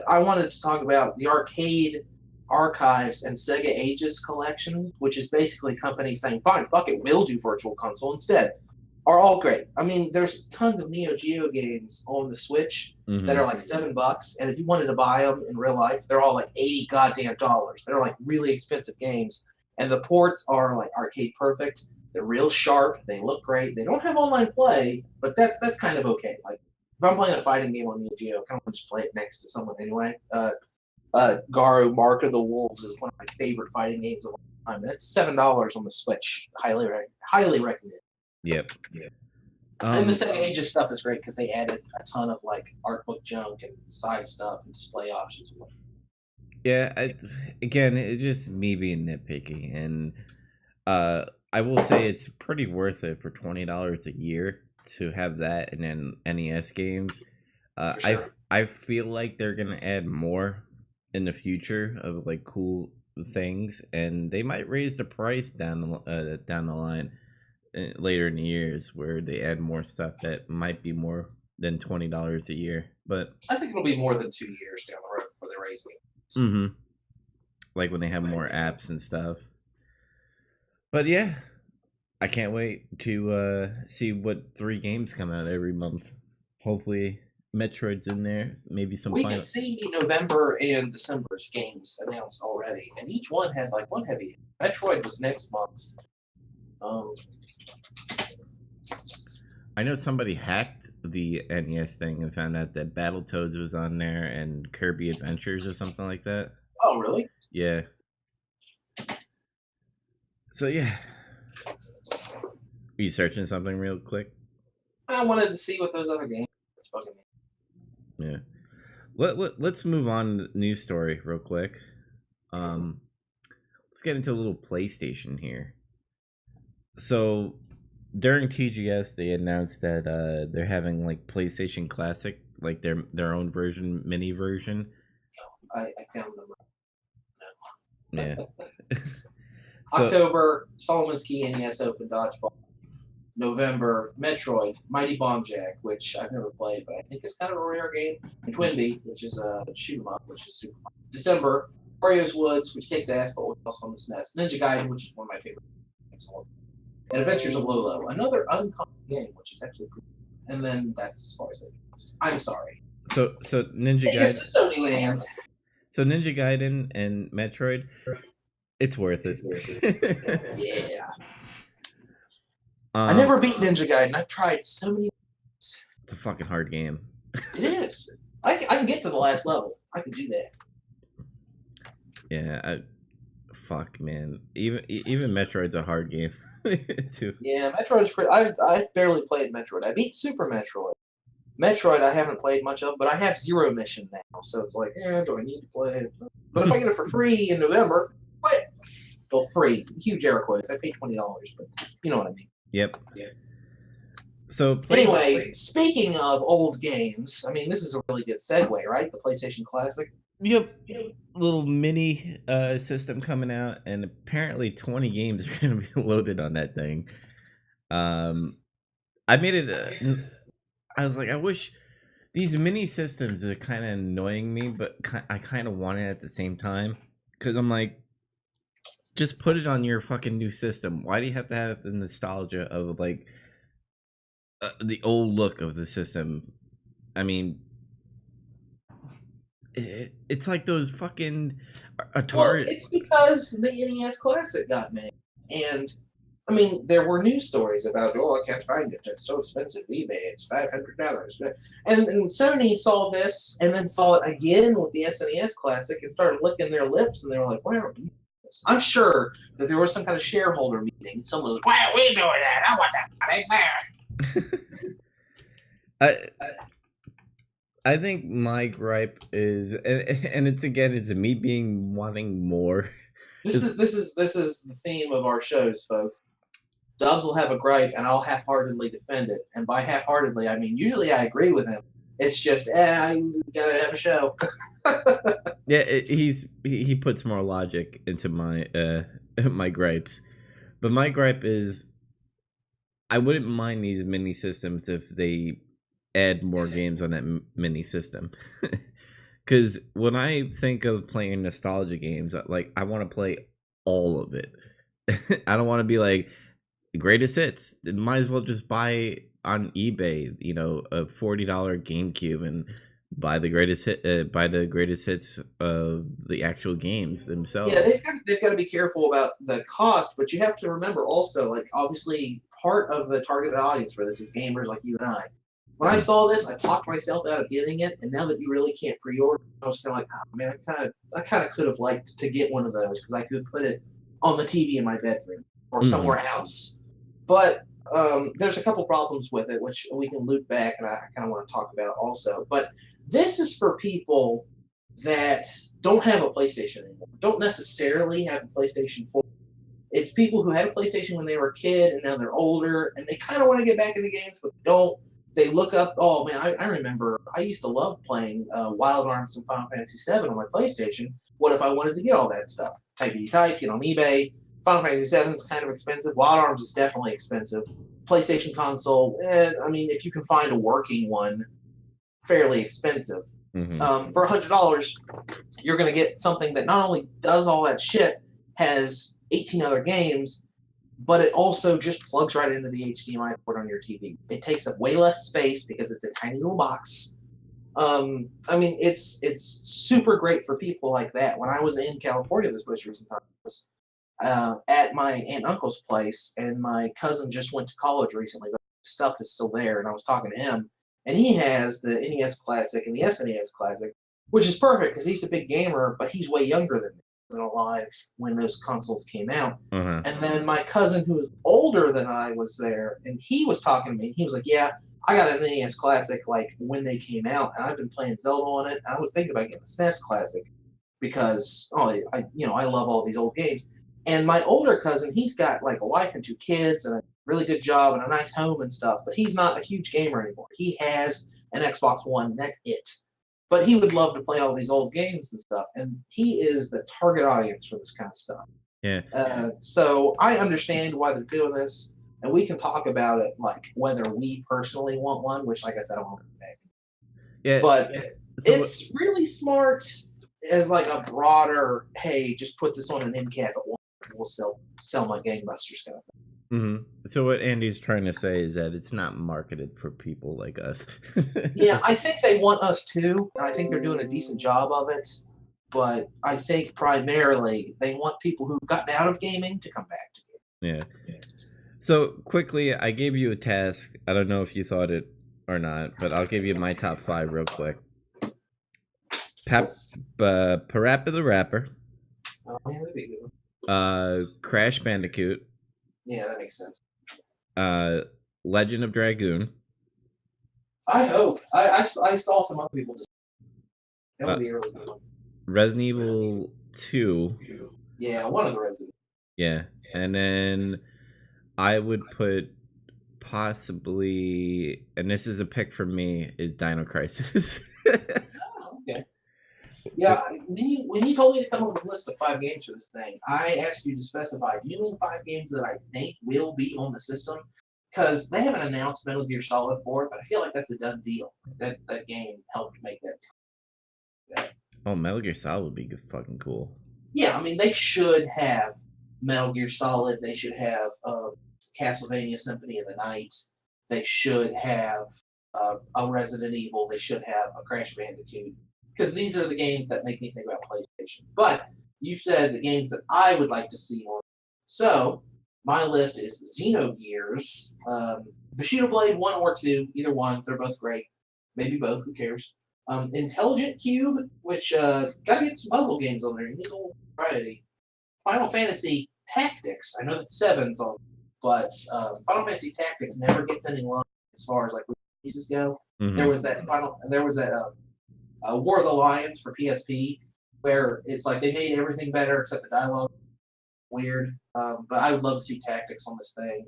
I wanted to talk about the Arcade Archives and Sega Ages collection, which is basically companies saying, fine, fuck it, we'll do Virtual Console instead, are all great. I mean, there's tons of Neo Geo games on the Switch that are like $7, and if you wanted to buy them in real life, they're all like $80 goddamn dollars. They're like really expensive games, and the ports are like arcade perfect. They're real sharp. They look great. They don't have online play, but that's kind of okay. Like if I'm playing a fighting game on Neo Geo, I kind of just play it next to someone anyway. Garu Mark of the Wolves is one of my favorite fighting games of all time. And it's $7 on the Switch. Highly recommend. Yep. And the Sega Ages stuff is great because they added a ton of like art book junk and side stuff and display options. Yeah, again, it's just me being nitpicky, and I will say it's pretty worth it for $20 a year to have that and then NES games. Sure. I feel like they're gonna add more in the future of like cool things, and they might raise the price down the line later in the years where they add more stuff that might be more than $20 a year. But I think it'll be more than 2 years down the road before they raise it. Like when they have more apps and stuff. But yeah, I can't wait to see what 3 games come out every month. Hopefully, Metroid's in there. Maybe some We final. can see November and December's games announced already, and each one had like one heavy. Metroid was next month. I know somebody hacked the NES thing and found out that Battletoads was on there and Kirby Adventures or something like that. Oh, really? Yeah. So yeah. Are you searching something real quick? I wanted to see what those other games were. Yeah. Let's move on to the news story real quick. Let's get into a little PlayStation here. So during TGS, they announced that they're having like PlayStation Classic, like their own version, mini version. I found them. Yeah. October, Solomon's Key NES Open Dodgeball. November, Metroid, Mighty Bomb Jack, which I've never played, but I think it's kind of a rare game. And Twinbee, which is a shoot 'em up, which is super fun. December, Wario's Woods, which kicks ass, but was also on the SNES. Ninja Gaiden, which is one of my favorite games. And Adventures of Lolo, another uncommon game, which is actually pretty cool. And then that's as far as they go. I'm sorry. So Ninja Gaiden. Sony Land. So Ninja Gaiden and Metroid, it's worth it. Yeah. I never beat Ninja Gaiden. I've tried so many times. It's a fucking hard game. It is. I can get to the last level. I can do that. Yeah, fuck, man. Even Metroid's a hard game too. Yeah, Metroid's pretty. I barely played Metroid. I beat Super Metroid. Metroid I haven't played much of, but I have Zero Mission now, so it's like, do I need to play it? But if I get it for free in November, play it. Well, free. Huge air quotes. I paid $20, but you know what I mean. Yep. Yeah. So anyway, speaking of old games, I mean, this is a really good segue, right? The PlayStation Classic. Yep. Little mini system coming out, and apparently 20 games are going to be loaded on that thing. I made it. I was like, I wish these mini systems are kind of annoying me, but I kind of want it at the same time because I'm like, just put it on your fucking new system. Why do you have to have the nostalgia of like the old look of the system? I mean, it's like those fucking Atari. Well, it's because the NES Classic got made, and I mean, there were news stories about, I can't find it. It's so expensive. eBay, it's $500. And Sony saw this and then saw it again with the SNES Classic and started licking their lips, and they were like, why aren't we doing this? I'm sure that there was some kind of shareholder meeting. Someone was, why are we doing that? I want that money back. I think my gripe is, and it's me being wanting more. This is the theme of our shows, folks. Dubs will have a gripe, and I'll half-heartedly defend it. And by half-heartedly, I mean usually I agree with him. It's just, you gotta have a show. Yeah, he puts more logic into my my gripes, but my gripe is, I wouldn't mind these mini systems if they add more games on that mini system. Because when I think of playing nostalgia games, like I want to play all of it. I don't want to be like greatest hits. Might as well just buy on eBay, a $40 GameCube and buy the greatest hits of the actual games themselves. Yeah, they've got to be careful about the cost, but you have to remember also, like, obviously part of the targeted audience for this is gamers like you and I. When I saw this, I talked myself out of getting it, and now that you really can't pre-order, I was kind of like, oh man, I kind of could have liked to get one of those because I could put it on the TV in my bedroom or somewhere else. But there's a couple problems with it, which we can loop back, and I kind of want to talk about also. But this is for people that don't have a PlayStation anymore, don't necessarily have a PlayStation 4. It's people who had a PlayStation when they were a kid, and now they're older, and they kind of want to get back into games, but don't. They look up, oh man, I remember I used to love playing Wild Arms and Final Fantasy 7 on my PlayStation. What if I wanted to get all that stuff? Type, get on eBay. Final Fantasy 7 is kind of expensive. Wild Arms is definitely expensive. PlayStation console, I mean, if you can find a working one, fairly expensive. Mm-hmm. For $100, you're going to get something that not only does all that shit, has 18 other games, but it also just plugs right into the HDMI port on your TV. It takes up way less space because it's a tiny little box. I mean, it's super great for people like that. When I was in California this most recent time, I was at my aunt and uncle's place, and my cousin just went to college recently, but stuff is still there. And I was talking to him, and he has the NES Classic and the SNES Classic, which is perfect because he's a big gamer, but he's way younger than me. He wasn't alive when those consoles came out. Uh-huh. And then my cousin, who was older than I, was there, and he was talking to me. He was like, "Yeah, I got an NES Classic like when they came out, and I've been playing Zelda on it. And I was thinking about getting the SNES Classic because I love all these old games." And my older cousin, he's got like a wife and two kids and a really good job and a nice home and stuff, but he's not a huge gamer anymore. He has an Xbox One, that's it. But he would love to play all these old games and stuff, and he is the target audience for this kind of stuff. Yeah. So I understand why they're doing this, and we can talk about it, like whether we personally want one, which, like I said, I don't want to make. Yeah. But So it's really smart as like a broader, hey, just put this on an end cap at one, and we'll sell my gangbusters kind of thing. So what Andy's trying to say is that it's not marketed for people like us. Yeah, I think they want us to, and I think they're doing a decent job of it. But I think primarily they want people who've gotten out of gaming to come back to gaming. Yeah. So quickly, I gave you a task. I don't know if you thought it or not, but I'll give you my top 5 real quick. Parappa the Rapper. Oh, yeah, that'd be a good one. Crash Bandicoot. Yeah, that makes sense. Legend of Dragoon. I hope. I saw some other people just. That would be a really good one. Resident Evil 2. Yeah, one of the Resident. Yeah, and then I would put possibly, and this is a pick for me, is Dino Crisis. Oh, okay. Yeah, when you told me to come up with a list of 5 games for this thing, I asked you to specify, do you mean 5 games that I think will be on the system? Because they haven't announced Metal Gear Solid 4, but I feel like that's a done deal. That game helped make that. Oh, Metal Gear Solid would be fucking cool. Yeah, I mean, they should have Metal Gear Solid. They should have Castlevania Symphony of the Night. They should have a Resident Evil. They should have a Crash Bandicoot. Because these are the games that make me think about PlayStation. But you said the games that I would like to see on. So my list is Xenogears, Bushido Blade 1 or 2, either one. They're both great. Maybe both, who cares? Intelligent Cube, which gotta get some puzzle games on there. You need a little variety. Final Fantasy Tactics. I know that 7's on, but Final Fantasy Tactics never gets any love as far as like pieces go. Mm-hmm. There was that War of the Lions for PSP, where it's like they made everything better except the dialogue. Weird, but I would love to see Tactics on this thing.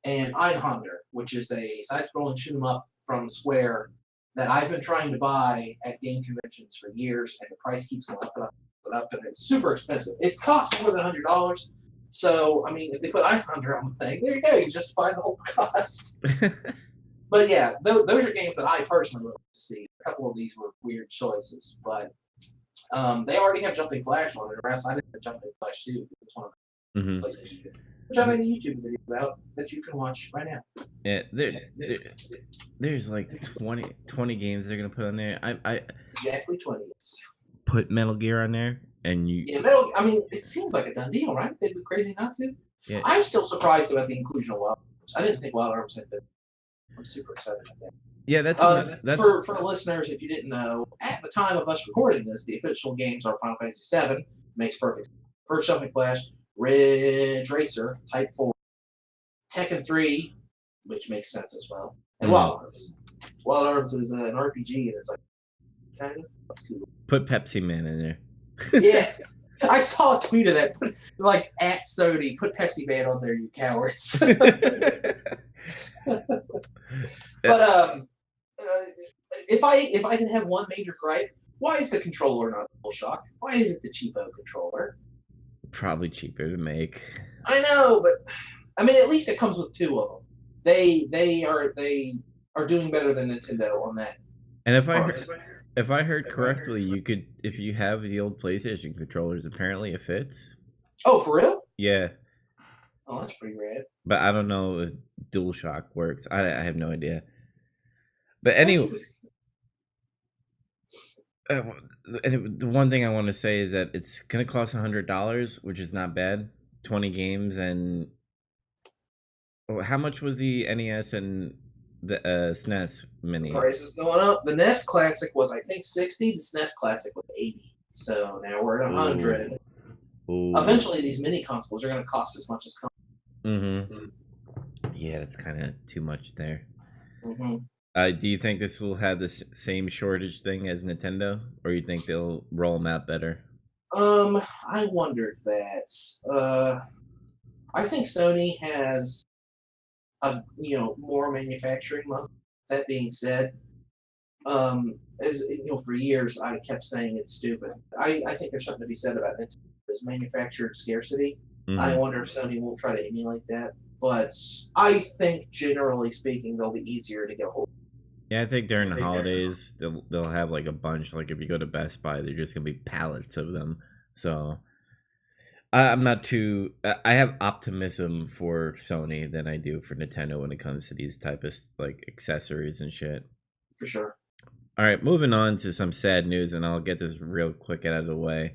And Einhander, which is a side-scrolling shoot 'em up from Square that I've been trying to buy at game conventions for years, and the price keeps going up and up and up, and it's super expensive. It costs more than $100. So, I mean, if they put Einhander on the thing, there you go. You justify the whole cost. But yeah, those are games that I personally would like to see. A couple of these were weird choices, but they already have Jumping Flash on it, or else I did the Jumping Flash too. It's one of the PlayStation games, which I made a YouTube video about that you can watch right now. Yeah, there's like 20 games they're gonna put on there. I Exactly 20. put Metal Gear on there, and you. Yeah, Metal. I mean, it seems like a done deal, right? They'd be crazy not to. Yeah. I'm still surprised about the inclusion of Wild Arms. I didn't think Wild Arms had been. I'm super excited about that. Yeah, that's for listeners. If you didn't know, at the time of us recording this, the official games are Final Fantasy VII, makes perfect sense. First Jumping Flash, Ridge Racer, Type 4, Tekken 3, which makes sense as well, and Wild Arms. Wild Arms is an RPG, and it's like kind of that's cool. Put Pepsi Man in there. Yeah. I saw a tweet of that, like at Sony, put Pepsi Man on there, you cowards. But if I can have one major gripe, why is the controller not DualShock? Why is it the cheapo controller? Probably cheaper to make. I know, but I mean, at least it comes with 2 of them. They are doing better than Nintendo on that. And if I heard correctly, you could, if you have the old PlayStation controllers, apparently it fits. Oh, for real? Yeah. Oh, that's pretty rad. but I don't know if DualShock works. I have no idea. But I thought anyway, you was uh, the one thing I want to say is that it's gonna cost $100, which is not bad. 20 games and how much was the NES and the SNES the mini? price is going up. The NES Classic was I think 60. The SNES Classic was 80. So now we're at Ooh, 100. ooh. Eventually, these mini consoles are going to cost as much as. Mm-hmm. Yeah, that's kind of too much there. Mm-hmm. Do you think this will have the same shortage thing as Nintendo, or you think they'll roll them out better? I wondered that. I think Sony has more manufacturing muscle. That being said, as for years I kept saying it's stupid. I think there's something to be said about Nintendo's manufactured scarcity. I Mm-hmm. wonder if Sony will try to emulate that. But I think generally speaking, they'll be easier to get a hold of. Yeah, I think during the holidays they'll have like a bunch. Like if you go to Best Buy, they're just gonna be pallets of them. So I'm not too. I have optimism for Sony than I do for Nintendo when it comes to these type of like accessories and shit. For sure. All right, moving on to some sad news, and I'll get this real quick out of the way.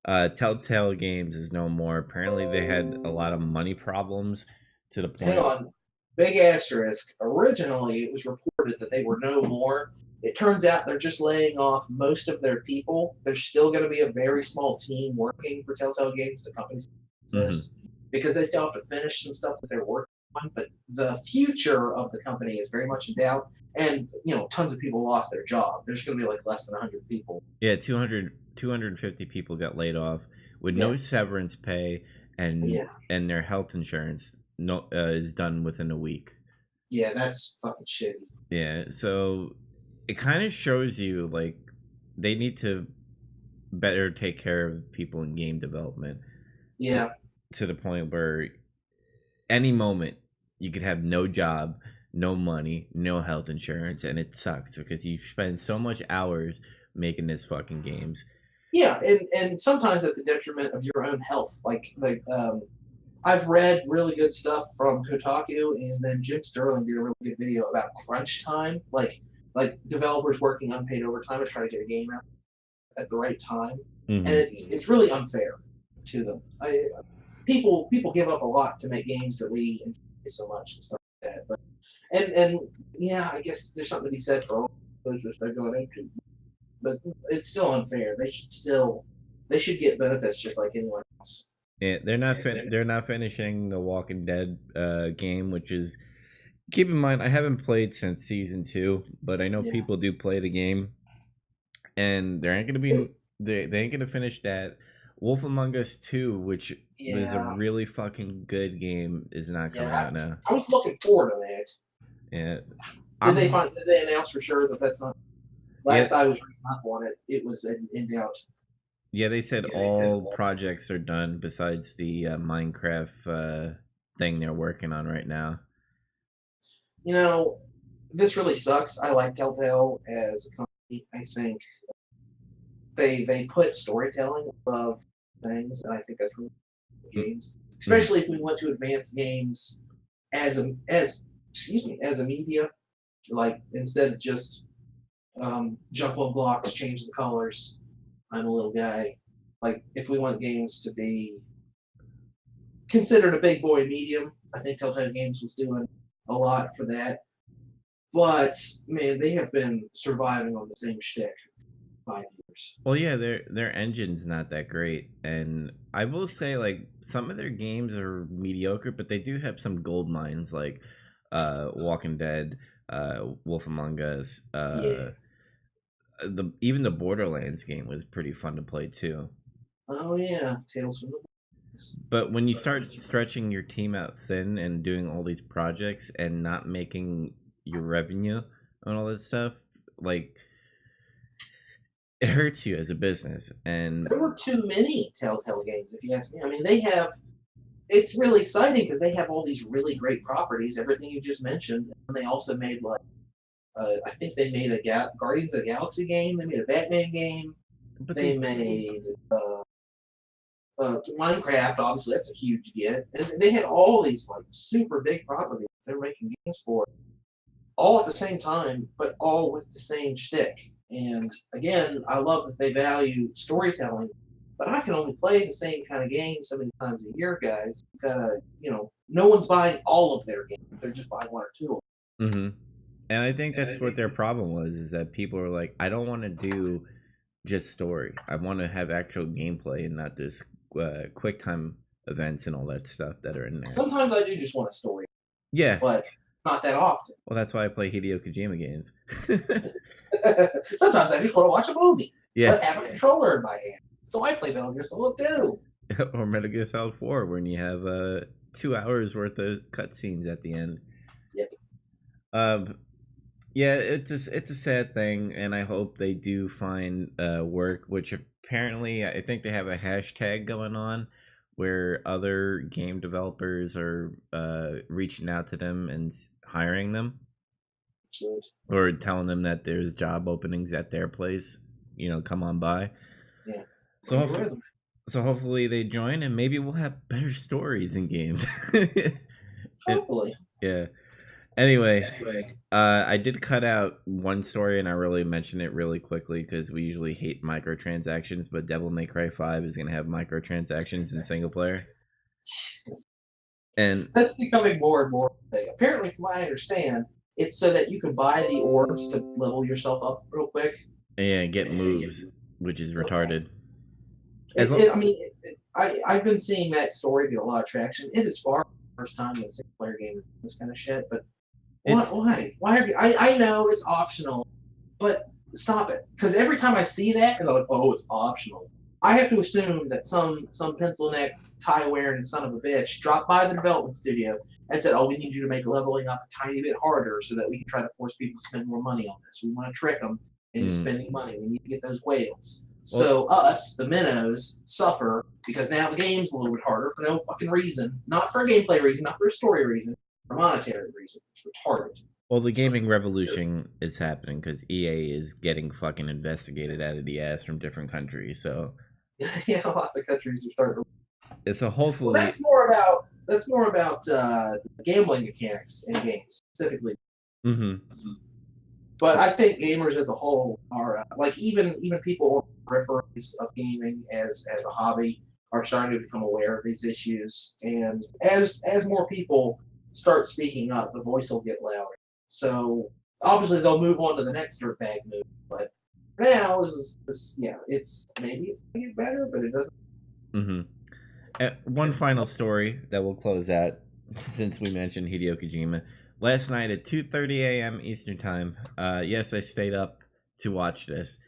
Telltale Games is no more. Apparently, they had a lot of money problems to the Hang point. on. Big asterisk. Originally, it was reported that they were no more. It turns out they're just laying off most of their people. There's still going to be a very small team working for Telltale Games. The company Mm-hmm. exists because they still have to finish some stuff that they're working on. But the future of the company is very much in doubt. And tons of people lost their job. There's going to be like less than 100 people. Yeah, 250 people got laid off with Yeah, no severance pay, and yeah, their health insurance no is done within a week. yeah. That's fucking shitty. Yeah, so it kind of shows you like they need to better take care of people in game development to Yeah, to the point where any moment you could have no job, no money, no health insurance, and it sucks because you spend so much hours making this fucking games. yeah, and sometimes at the detriment of your own health. I've read really good stuff from Kotaku, and then Jim Sterling did a really good video about crunch time, like developers working unpaid overtime to try to get a game out at the right time, and Mm-hmm. it's really unfair to them. People give up a lot to make games that we enjoy so much and stuff like that. But and yeah, I guess there's something to be said for all those which they're going into, but it's still unfair. They should get benefits just like anyone else. Yeah, they're not finishing the Walking Dead game, which is keep in mind I haven't played since season 2, but I know Yeah. people do play the game, and there ain't gonna be they ain't gonna finish that. Wolf Among Us 2, which was a Yeah, really fucking good game, is not coming yeah. out now. I was looking forward to that. Yeah, Did they I'm find? Did they announce for sure that that's not? yeah Last I was reading up on it, it was in doubt. yeah. They said all projects are done besides the Minecraft thing they're working on right now. You know, this really sucks. I like Telltale as a company. I think they put storytelling above things, and I think that's really good games. Mm-hmm. Especially if we want to advance games as a media, like instead of just jump on blocks, change the colors. I'm a little guy. Like if we want games to be considered a big boy medium, I think Telltale Games was doing a lot for that. But man, they have been surviving on the same shtick for 5 years. Well, yeah, their engine's not that great, and I will say like some of their games are mediocre, but they do have some gold mines like Walking Dead, Wolf Among Us, Yeah. the even the Borderlands game was pretty fun to play too. Oh yeah, Tales from the Woods. But when you start stretching your team out thin and doing all these projects and not making your revenue and all that stuff, like it hurts you as a business. And There were too many Telltale games, if you ask me. I mean, they have. It's really exciting because they have all these really great properties, everything you just mentioned, and they also made like I think they made a Guardians of the Galaxy game. They made a Batman game. but They they made Minecraft, obviously, that's a huge get. And they had all these like super big properties they're making games for, all at the same time, but all with the same shtick. And again, I love that they value storytelling, but I can only play the same kind of game so many times a year, guys. You gotta, no one's buying all of their games; they're just buying one or two. Mm-hmm. And I think that's what their problem was, is that people are like, I don't want to do just story. I want to have actual gameplay and not this quick time events and all that stuff that are in there. Sometimes I do just want a story, Yeah. but not that often. Well, that's why I play Hideo Kojima games. Sometimes I just want to watch a movie, Yeah. but have a controller in my hand. So I play Metal Gear Solid 2. Or Metal Gear Solid 4, when you have 2 hours worth of cutscenes at the end. Yep. Yeah, it's a sad thing, and I hope they do find work, which apparently I think they have a hashtag going on where other game developers are reaching out to them and hiring them, or telling them that there's job openings at their place. Come on by. Yeah. So hopefully they join, and maybe we'll have better stories in games. Hopefully. Yeah. Anyway, I did cut out one story, and I really mentioned it really quickly because we usually hate microtransactions, but Devil May Cry 5 is going to have microtransactions in single player. And that's becoming more and more a thing. Apparently, from what I understand, it's so that you can buy the orbs to level yourself up real quick. Yeah, get moves, which is retarded. I've been seeing that story get a lot of traction. It is far from the first time in a single player game this kind of shit, but why? Why are you, I know it's optional, but stop it. Because every time I see that, and I'm like, oh, it's optional, I have to assume that some pencil neck, tie wearing son of a bitch dropped by the development studio and said, oh, we need you to make leveling up a tiny bit harder so that we can try to force people to spend more money on this. We want to trick them into spending money. We need to get those whales. So us, the minnows, suffer because now the game's a little bit harder for no fucking reason. Not for a gameplay reason, not for a story reason, for monetary reason. It's retarded. Well, the gaming revolution is happening because EA is getting fucking investigated out of the ass from different countries. So yeah, lots of countries are starting to. So hopefully, well, that's more about gambling mechanics in games specifically. Mm-hmm. But I think gamers as a whole are like even people on the peripheries of gaming as a hobby are starting to become aware of these issues, and as more people start speaking up, the voice will get louder. So obviously they'll move on to the next dirtbag move. But now it's maybe it's gonna get better, but it doesn't. Mm-hmm. One final story that we'll close out, since we mentioned Hideo Kojima. Last night at 2:30 a.m. Eastern Time, yes, I stayed up to watch this.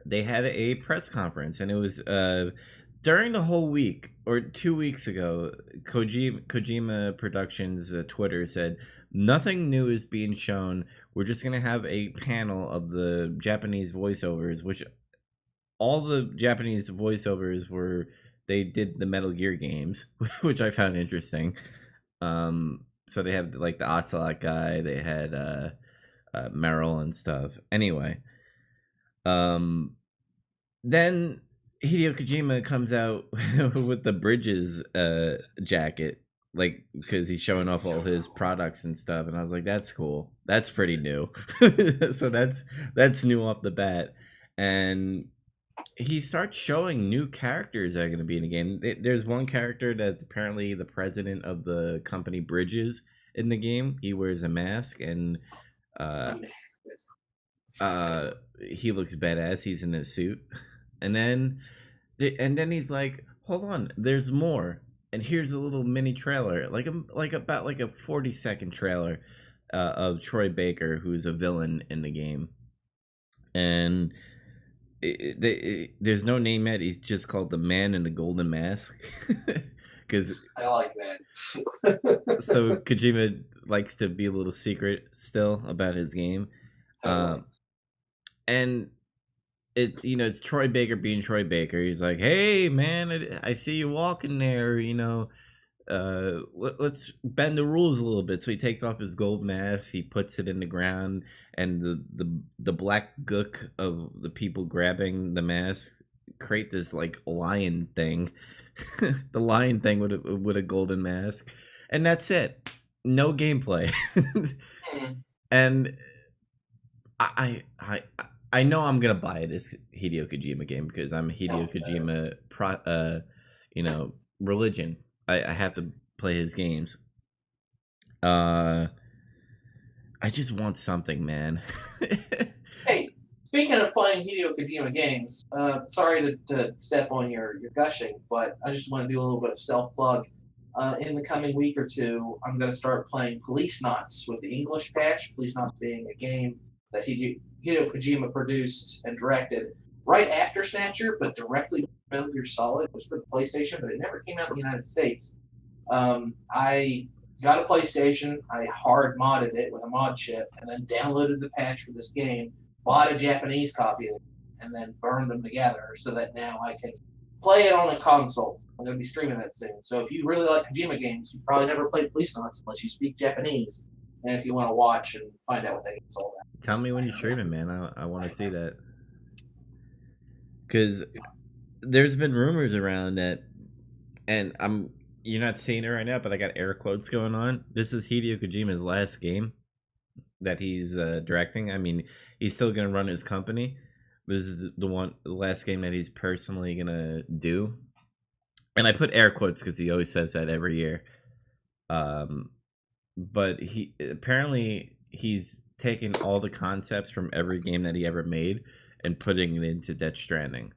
They had a press conference, and it was during the whole week, or 2 weeks ago. Kojima Productions Twitter said nothing new is being shown. We're just gonna have a panel of the Japanese voiceovers, which all the Japanese voiceovers they did the Metal Gear games, which I found interesting. So they have like the Ocelot guy, they had Meryl and stuff. Anyway, then Hideo Kojima comes out with the Bridges jacket, like, because he's showing off all his products and stuff, and I was like, that's cool, that's pretty new. So that's new off the bat. And he starts showing new characters that are going to be in the game. There's one character that's apparently the president of the company Bridges in the game. He wears a mask, and he looks badass. He's in a suit. And then he's like, hold on, there's more. And here's a little mini trailer, about a 40-second trailer of Troy Baker, who's a villain in the game. And there's no name yet. He's just called the Man in the Golden Mask. Because I like that. So Kojima likes to be a little secret still about his game. And it's Troy Baker being Troy Baker. He's like, hey man, I see you walking there, let's bend the rules a little bit. So he takes off his gold mask, he puts it in the ground, and the black gook of the people grabbing the mask create this like lion thing, the lion thing with a golden mask, and that's it. No gameplay. And I know I'm gonna buy this Hideo Kojima game because I'm a Hideo Kojima religion. I have to play his games. I just want something, man. Hey, speaking of playing Hideo Kojima games, sorry to step on your gushing, but I just want to do a little bit of self-plug. In the coming week or two, I'm going to start playing Police Knots with the English patch. Police Knots being a game that Hideo Kojima produced and directed right after Snatcher, but directly with Metal Gear Solid. It was for the PlayStation, but it never came out in the United States. I got a PlayStation, I hard modded it with a mod chip, and then downloaded the patch for this game, bought a Japanese copy of it, and then burned them together so that now I can play it on a console. I'm going to be streaming that soon. So if you really like Kojima games, you've probably never played Police Knots unless you speak Japanese. And if you want to watch and find out what that game's all about. Tell me when you're streaming, man. I want to see that. Because there's been rumors around that, and you're not seeing it right now, but I got air quotes going on. This is Hideo Kojima's last game that he's directing. I mean, he's still gonna run his company. This is the last game that he's personally gonna do. And I put air quotes because he always says that every year. But he's taking all the concepts from every game that he ever made and putting it into Death Stranding.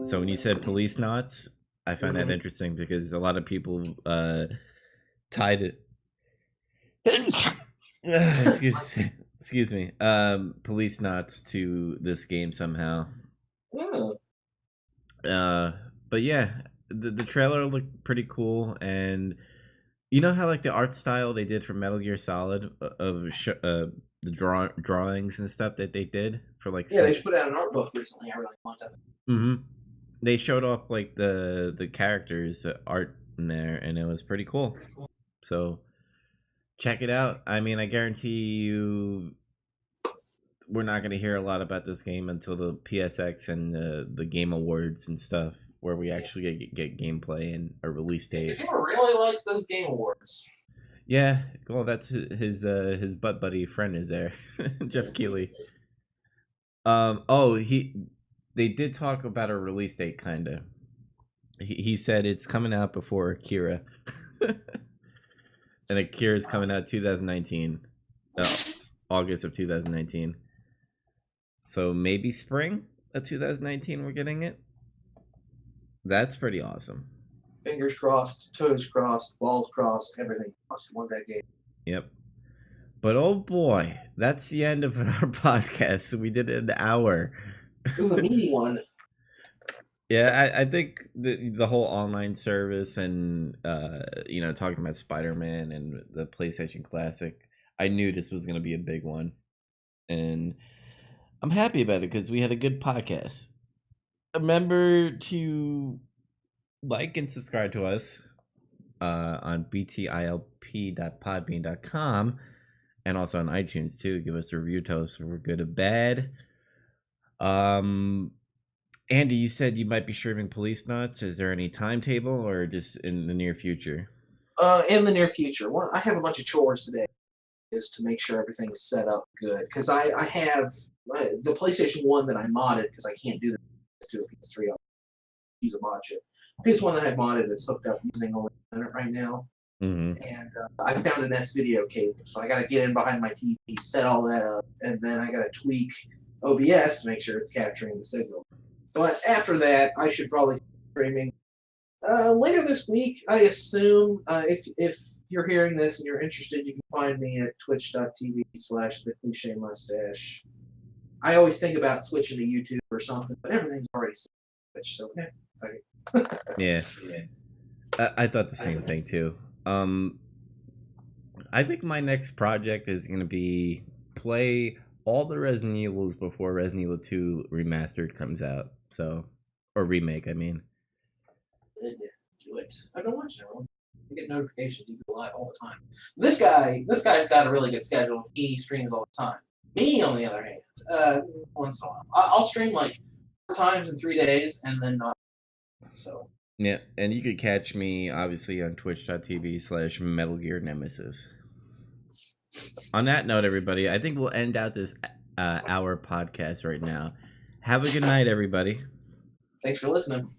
So when you said Police Knots, I found that interesting because a lot of people tied it. Excuse me. Police Knots to this game somehow. But yeah, the trailer looked pretty cool, and you know how like the art style they did for Metal Gear Solid of the drawings and stuff that they did for like they just put out an art book recently. I really want that. They showed off like the characters art in there, and it was pretty cool. So check it out. I mean, I guarantee you we're not going to hear a lot about this game until the PSX and the Game Awards and stuff, where we actually get gameplay and a release date. Kojima really likes those Game Awards. Yeah, well, that's his butt buddy friend is there, Jeff Keighley. They did talk about a release date, kinda. He said it's coming out before Akira, and Akira's coming out 2019, August of 2019. So maybe spring of 2019 we're getting it. That's pretty awesome. Fingers crossed, toes crossed, balls crossed, everything crossed. One that game. Yep. But oh boy, that's the end of our podcast. We did an hour. It was a meaty one. Yeah, I think the whole online service and talking about Spider-Man and the PlayStation Classic, I knew this was going to be a big one, and I'm happy about it because we had a good podcast. Remember to like and subscribe to us on btilp.podbean.com and also on iTunes too. Give us a review, tell us if we're good or bad. Andy, you said you might be streaming Police Knots. Is there any timetable or just in the near future? In the near future. I have a bunch of chores today. Is to make sure everything's set up good. Because I have the PlayStation 1 that I modded, because I can't do this to a PS3. I'll use a mod chip. PS1 that I modded is hooked up using only internet right now. And I found an S-video cable. So I got to get in behind my TV, set all that up, and then I got to tweak OBS to make sure it's capturing the signal. But after that, I should probably be streaming later this week. I assume if you're hearing this and you're interested, you can find me at twitch.tv/theclichemustache. I always think about switching to YouTube or something, but everything's already switched, so yeah. I thought the same thing too. I think my next project is going to be play all the Resident Evils before Resident Evil 2 Remastered comes out. So, or remake, I mean. Do it. I don't watch it. I get notifications live all the time. This guy's got a really good schedule. He streams all the time. Me, on the other hand, once in a while, I'll stream like times in 3 days and then not. So Yeah, and you could catch me obviously on twitch.tv/Metal Gear Nemesis. On that note, everybody, I think we'll end out this hour podcast right now. Have a good night, everybody. thanks for listening.